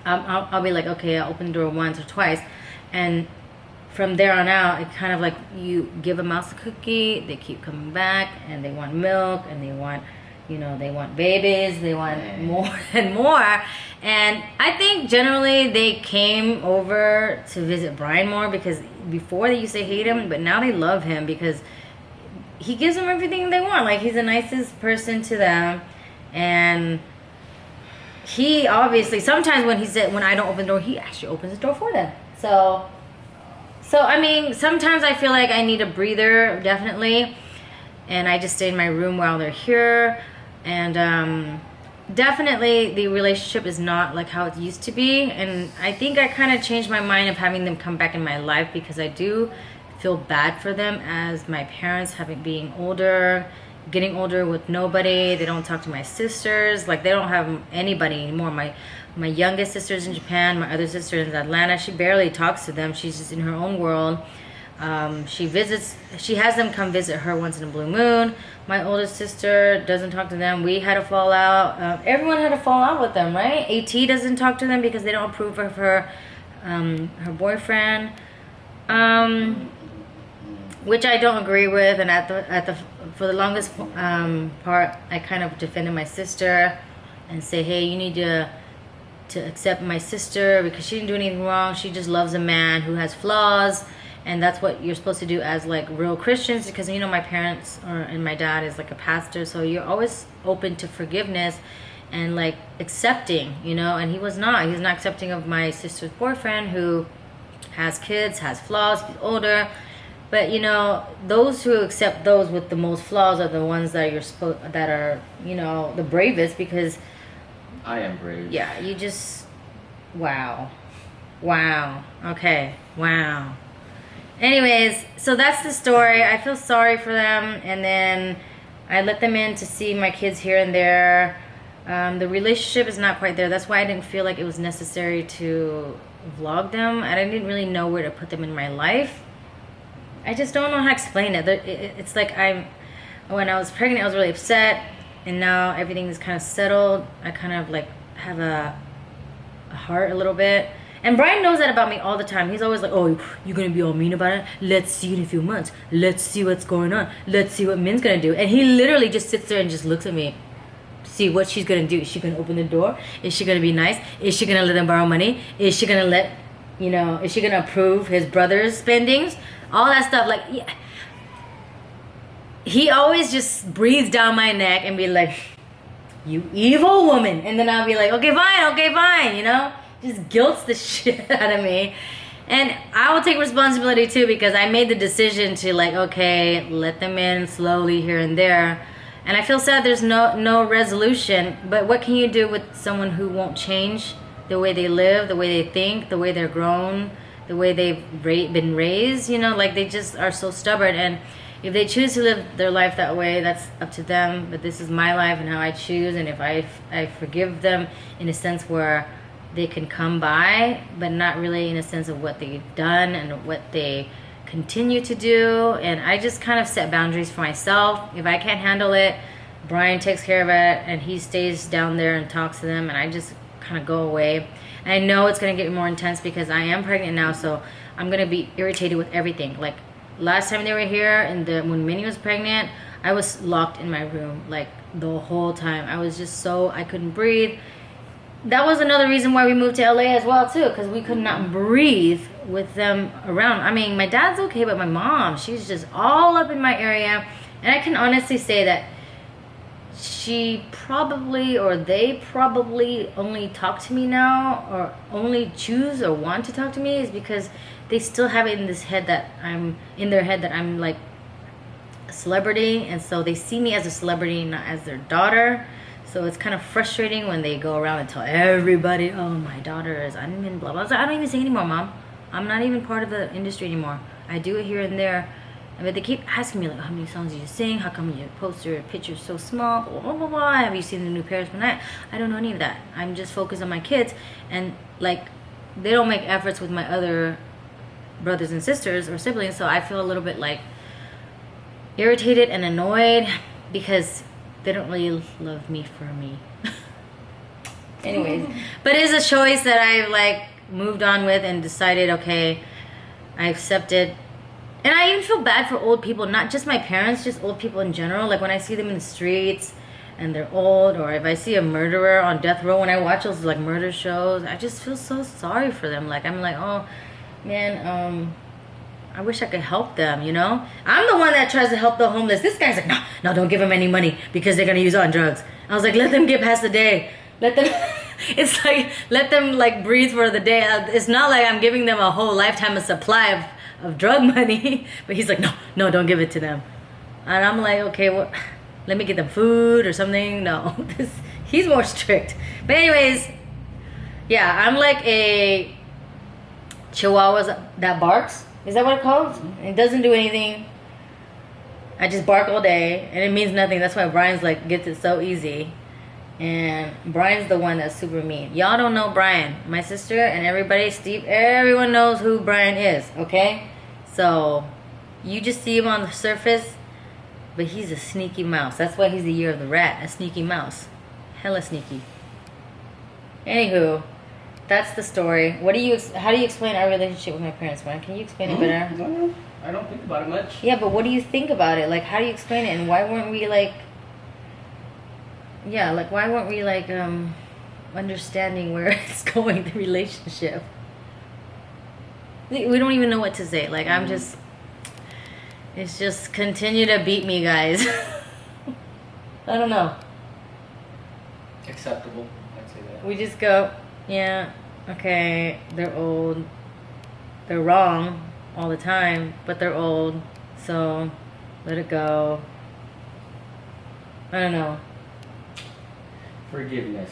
[SPEAKER 1] I'll be like, okay, I'll open the door once or twice, and from there on out, it kind of like you give a mouse a cookie, they keep coming back, and they want milk, and they want, you know, they want babies, they want more and more. And I think generally they came over to visit Brian more, because before they used to hate him, but now they love him because he gives them everything they want. Like, he's the nicest person to them, and he obviously, sometimes when I don't open the door, he actually opens the door for them. So I mean, sometimes I feel like I need a breather, definitely, and I just stay in my room while they're here. And definitely the relationship is not like how it used to be, and I think I kind of changed my mind of having them come back in my life, because I do feel bad for them as my parents, getting older with nobody. They don't talk to my sisters, like they don't have anybody anymore. My youngest sister's in Japan, my other sister is in Atlanta. She barely talks to them. She's just in her own world. She has them come visit her once in a blue moon. My oldest sister doesn't talk to them. We had a fallout. Everyone had a fallout with them, right? AT doesn't talk to them because they don't approve of her boyfriend, which I don't agree with. And for the longest part, I kind of defended my sister and say, hey, you need to accept my sister because she didn't do anything wrong. She just loves a man who has flaws, and that's what you're supposed to do as like real Christians, because you know my parents and my dad is like a pastor, so you're always open to forgiveness and like accepting, you know. And he's not accepting of my sister's boyfriend who has kids, has flaws, he's older. But you know, those who accept those with the most flaws are the ones that are you know, the bravest, because
[SPEAKER 2] I am brave.
[SPEAKER 1] yeah, you just, wow, okay, wow. Anyways, so that's the story. I feel sorry for them, and then I let them in to see my kids here and there. The relationship is not quite there. That's why I didn't feel like it was necessary to vlog them, and I didn't really know where to put them in my life. I just don't know how to explain it. It's like when I was pregnant, I was really upset, and now everything is kind of settled. I kind of like have a heart a little bit. And Brian knows that about me all the time. He's always like, oh, you're going to be all mean about it? Let's see in a few months. Let's see what's going on. Let's see what Min's going to do. And he literally just sits there and just looks at me. See what she's going to do. Is she going to open the door? Is she going to be nice? Is she going to let him borrow money? Is she going to is she going to approve his brother's spendings? All that stuff. Like, yeah. He always just breathes down my neck and be like, you evil woman. And then I'll be like, okay, fine, you know? Just guilts the shit out of me. And I will take responsibility too, because I made the decision to like, okay, let them in slowly here and there. And I feel sad there's no resolution. But what can you do with someone who won't change the way they live, the way they think, the way they're grown, the way they've been raised? You know, like they just are so stubborn. And if they choose to live their life that way, that's up to them. But this is my life and how I choose. And if I forgive them in a sense where they can come by, but not really in a sense of what they've done and what they continue to do. And I just kind of set boundaries for myself. If I can't handle it, Brian takes care of it, and he stays down there and talks to them, and I just kind of go away. And I know it's going to get more intense because I am pregnant now, so I'm going to be irritated with everything. Like last time they were here, and when Minnie was pregnant, I was locked in my room like the whole time. I was just I couldn't breathe. That was another reason why we moved to LA as well too, because we could not breathe with them around. I mean, my dad's okay, but my mom, she's just all up in my area. And I can honestly say that she probably, or they probably only talk to me now, or only choose or want to talk to me, is because they still have it in their head that I'm like a celebrity. And so they see me as a celebrity, not as their daughter. So it's kind of frustrating when they go around and tell everybody, oh, my daughter is, I'm in blah, blah, blah. I don't even say anymore, Mom. I'm not even part of the industry anymore. I do it here and there. But they keep asking me, like, how many songs do you sing? How come your poster picture's so small? Blah, blah, blah, blah. Have you seen the new Paris by Night? I don't know any of that. I'm just focused on my kids. And, like, they don't make efforts with my other brothers and sisters or siblings. So I feel a little bit, like, irritated and annoyed because they don't really love me for me. Anyways, but it is a choice that I've like moved on with and decided, okay, I accept it. And I even feel bad for old people, not just my parents, just old people in general. Like when I see them in the streets and they're old, or if I see a murderer on death row, when I watch those like murder shows, I just feel so sorry for them. Like I'm like, oh man, I wish I could help them, you know? I'm the one that tries to help the homeless. This guy's like, no, don't give them any money because they're going to use it on drugs. I was like, let them get past the day. Let them, it's like, let them like breathe for the day. It's not like I'm giving them a whole lifetime of supply of drug money. But he's like, no, don't give it to them. And I'm like, okay, well, let me get them food or something. No, he's more strict. But anyways, yeah, I'm like a Chihuahua that barks. Is that what it's called? It doesn't do anything. I just bark all day, and it means nothing. That's why Brian's like gets it so easy. And Brian's the one that's super mean. Y'all don't know Brian. My sister and everybody, Steve, everyone knows who Brian is, okay? So, you just see him on the surface, but he's a sneaky mouse. That's why he's the year of the rat, a sneaky mouse. Hella sneaky. Anywho, that's the story. How do you explain our relationship with my parents, Brian? Can you explain it better?
[SPEAKER 2] No, I don't think about it much.
[SPEAKER 1] Yeah, but what do you think about it? Like, how do you explain it? And why weren't we like... Yeah, like, why weren't we like, understanding where it's going, the relationship? We don't even know what to say. Like, I'm just... It's just continue to beat me, guys. I don't know.
[SPEAKER 2] Acceptable, I'd say that.
[SPEAKER 1] We just go, yeah, okay, they're old. They're wrong all the time, but they're old, so let it go. I don't know.
[SPEAKER 2] Forgiveness.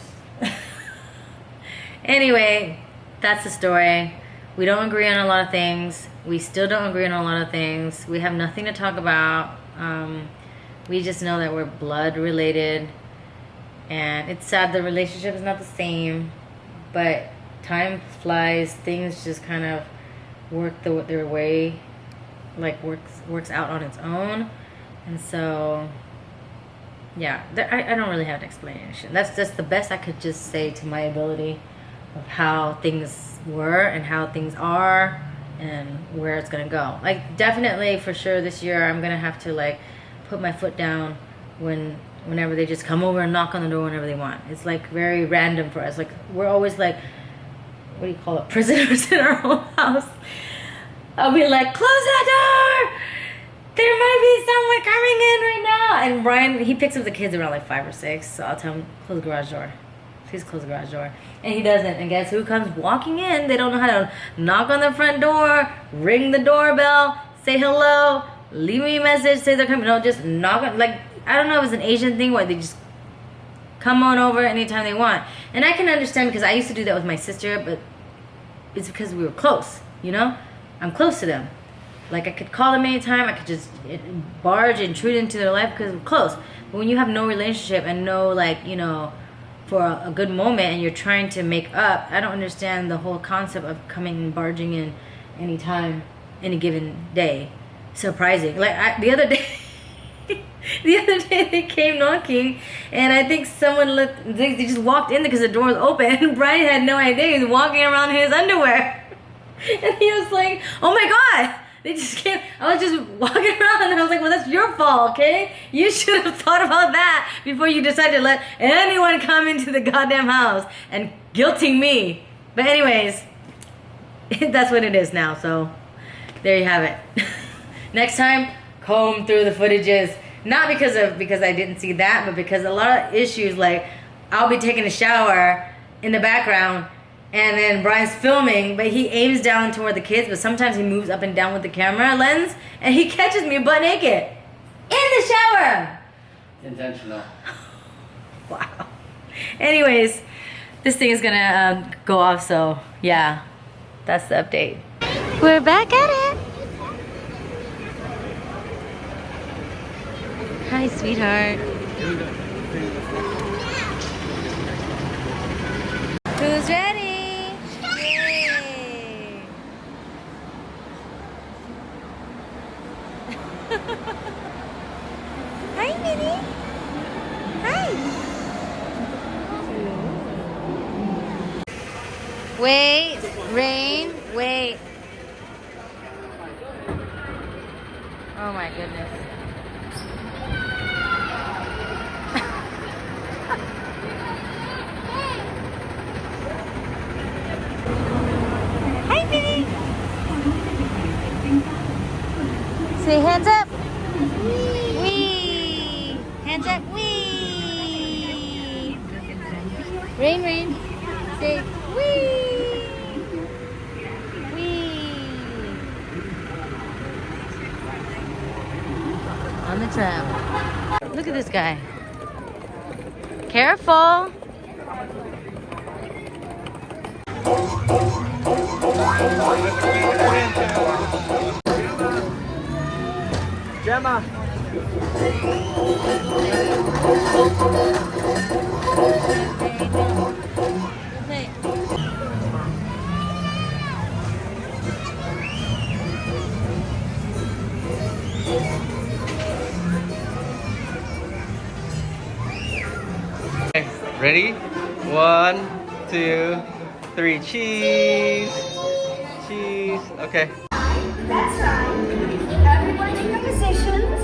[SPEAKER 1] Anyway, that's the story. We don't agree on a lot of things. We still don't agree on a lot of things. We have nothing to talk about. We just know that we're blood related. And it's sad the relationship is not the same. But time flies. Things just kind of work their way. Like works out on its own. And so... yeah, I don't really have an explanation. That's just the best I could just say to my ability of how things were and how things are and where it's gonna go. Like, definitely for sure this year I'm gonna have to like put my foot down whenever they just come over and knock on the door whenever they want. It's like very random for us. Like, we're always like, what do you call it, prisoners in our own house. I'll be like, close that door! There might be someone coming in right now. And Brian, he picks up the kids around like 5 or 6. So I'll tell him, close the garage door. Please close the garage door. And he doesn't. And guess who comes walking in? They don't know how to knock on the front door, ring the doorbell, say hello, leave me a message, say they're coming. No, just knock on. Like, I don't know if it's an Asian thing where they just come on over anytime they want. And I can understand because I used to do that with my sister, but it's because we were close, you know? I'm close to them. Like, I could call them anytime. I could just intrude into their life because we're close. But when you have no relationship and no, like, you know, for a good moment and you're trying to make up, I don't understand the whole concept of coming and barging in anytime, any given day. Surprising. Like, the other day... The other day they came knocking, and I think someone they just walked in because the door was open, and Brian had no idea. He was walking around in his underwear. And he was like, oh my God, they just came. I was just walking around, and I was like, well, that's your fault, okay? You should have thought about that before you decided to let anyone come into the goddamn house and guilting me. But anyways, that's what it is now, so there you have it. Next time, comb through the footages. Not because I didn't see that, but because a lot of issues, like, I'll be taking a shower in the background, and then Brian's filming, but he aims down toward the kids, but sometimes he moves up and down with the camera lens, and he catches me butt naked in the shower.
[SPEAKER 2] Intentional.
[SPEAKER 1] Wow. Anyways, this thing is gonna go off, so yeah, that's the update. We're back at it. Hi, sweetheart. Who's ready? Yay! Hi, Minnie. Hi. Wait, Rain, wait. Oh my goodness. Hi, Minnie. Say hands up. Wee. Hands up. Wee. Rain, Rain. Say wee. Wee. On the tram. Look at this guy. Careful.
[SPEAKER 5] Gemma.
[SPEAKER 1] Hey.
[SPEAKER 5] Ready? 1, 2, 3. Cheese. Cheese. Okay.
[SPEAKER 6] That's right. Everyone take your positions.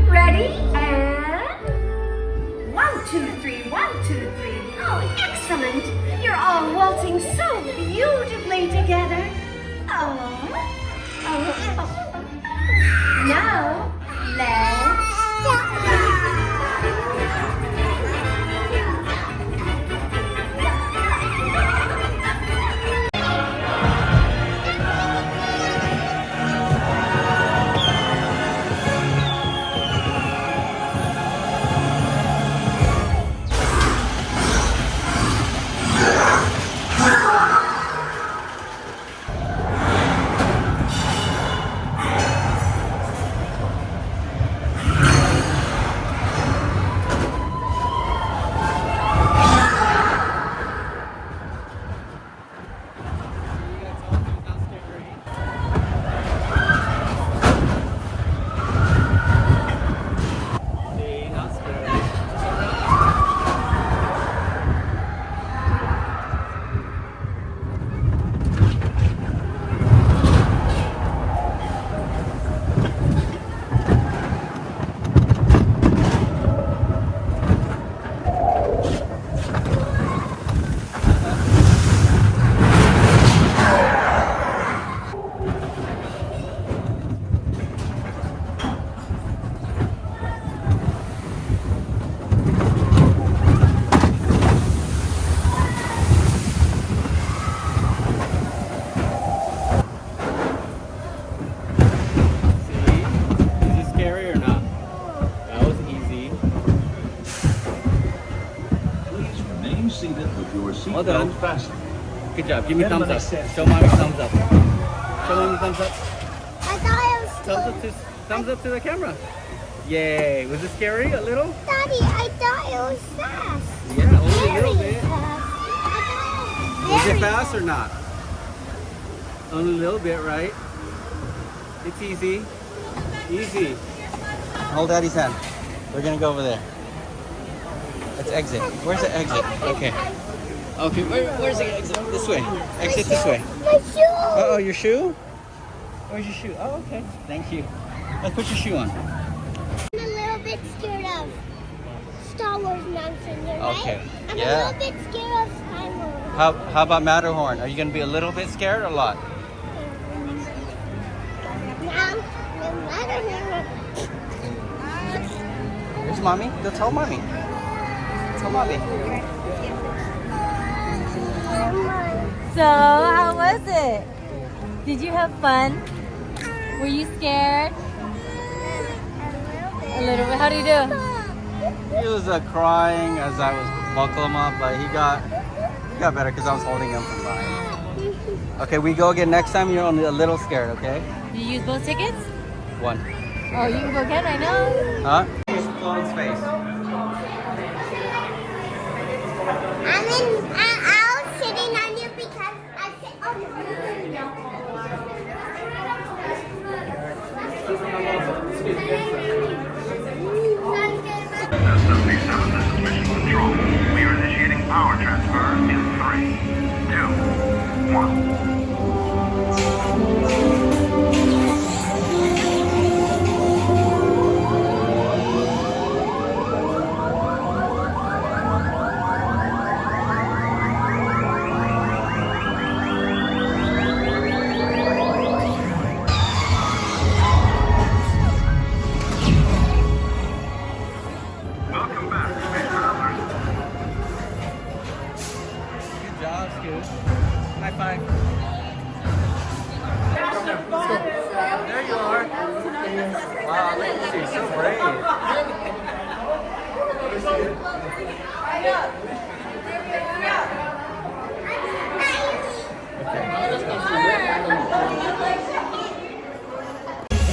[SPEAKER 6] Ready? And 1, 2, 3, 1, 2, 3. Oh, excellent. You're all waltzing so beautifully together. Oh. Now, let's
[SPEAKER 5] Well done.
[SPEAKER 7] Fast.
[SPEAKER 5] Good job. Give me
[SPEAKER 7] Hit him
[SPEAKER 5] thumbs
[SPEAKER 7] when
[SPEAKER 5] up.
[SPEAKER 7] I said.
[SPEAKER 5] Show mommy thumbs up. Show mommy thumbs up.
[SPEAKER 6] I thought it was
[SPEAKER 5] Thumbs up to the camera. Yay. Was it scary a little?
[SPEAKER 6] Daddy, I thought it was fast.
[SPEAKER 5] Yeah, only a little
[SPEAKER 6] Very
[SPEAKER 5] bit.
[SPEAKER 6] fast.
[SPEAKER 5] Was it fast or not? Only a little bit, right? It's easy. Easy. Hold daddy's hand. We're gonna go over there. Let's exit. Where's the exit? Okay. Okay, where's the exit? This way. Exit this way.
[SPEAKER 6] My shoe.
[SPEAKER 5] Uh-oh, your shoe? Where's your shoe? Oh, okay. Thank you. Let's put your shoe on.
[SPEAKER 6] I'm a little bit scared of Star Wars Mountain, you're
[SPEAKER 5] Okay.
[SPEAKER 6] right? I'm
[SPEAKER 5] Yeah.
[SPEAKER 6] a little bit scared of Sky Mountain.
[SPEAKER 5] How about Matterhorn? Are you gonna be a little bit scared or a lot?
[SPEAKER 6] Now, no matter
[SPEAKER 5] Where's mommy? Go tell mommy. Tell mommy.
[SPEAKER 1] So, how was it? Did you have fun? Were you scared? A little bit. How do you do?
[SPEAKER 5] He was crying as I was buckling him up, but he got better because I was holding him from behind. Okay, we go again next time. You're only a little scared, okay?
[SPEAKER 1] Did you use both tickets?
[SPEAKER 5] One.
[SPEAKER 1] Oh, you can go again right now.
[SPEAKER 5] Huh? Floating space.
[SPEAKER 6] I was sitting on you because I said, oh,
[SPEAKER 8] SW7, this is Mission Control. We are initiating power transfer in 3, 2, 1. Welcome back, space travelers.
[SPEAKER 5] Good job, Scoot. High five. There you are. Wow, look at you, so brave.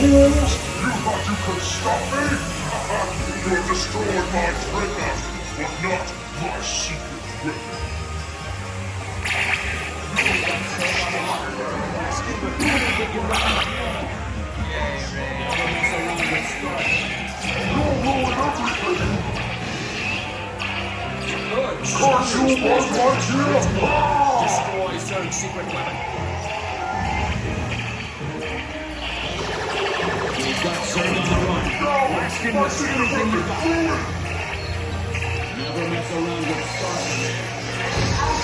[SPEAKER 8] You thought you could stop me? You have destroyed my treasure, but not my secret weapon. Cause you was my hero! Destroy certain secret weapon. We've got servants to run. Blast him with everything you got. Never mess around with Spartan.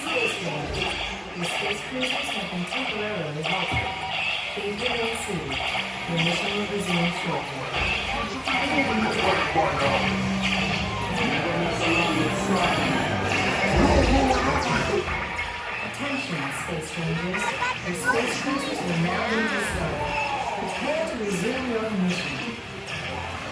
[SPEAKER 9] The space cruisers have been temporarily halted. Please remain seated. Your mission will resume shortly. Attention, space rangers. Your space cruisers will now leave the site. Prepare to resume your mission.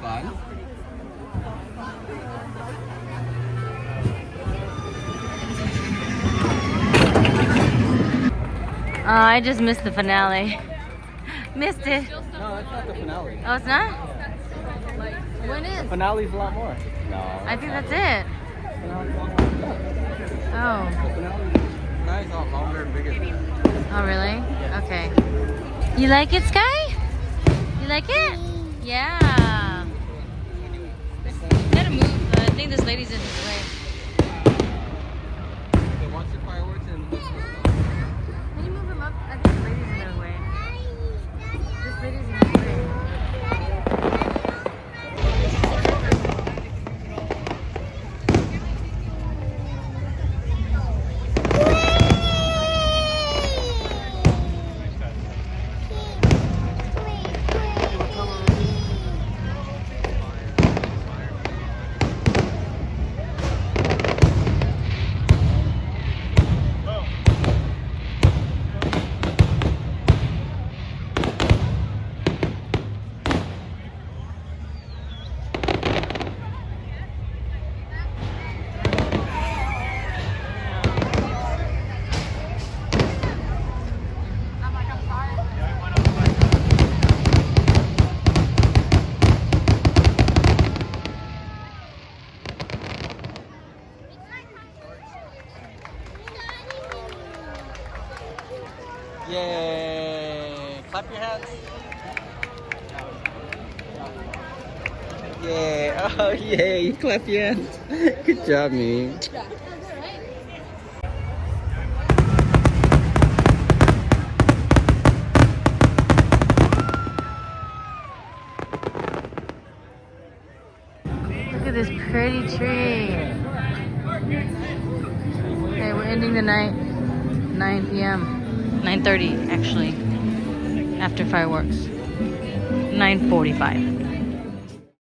[SPEAKER 5] fun.
[SPEAKER 1] Oh, I just missed the finale. Missed it.
[SPEAKER 5] No, that's not the finale.
[SPEAKER 1] Oh, it's not? When is?
[SPEAKER 5] The finale's a lot more. No.
[SPEAKER 1] I think that's it.
[SPEAKER 5] Finale's a lot more.
[SPEAKER 1] Oh.
[SPEAKER 5] The finale's a lot longer and bigger.
[SPEAKER 1] Oh, really? Okay. You like it, Sky? You like it? Yeah. Gotta move. I think this lady's in his way.
[SPEAKER 5] They watch the fireworks and
[SPEAKER 1] Can you move him up? I think this lady's in their way. This lady's in his way.
[SPEAKER 5] Yay! Clap your hands. Yay! Oh, yay! You clap your hands. Good job, me.
[SPEAKER 1] Look at this pretty tree. Okay, we're ending the night. 9 p.m. 9:30 actually. After fireworks. 9:45.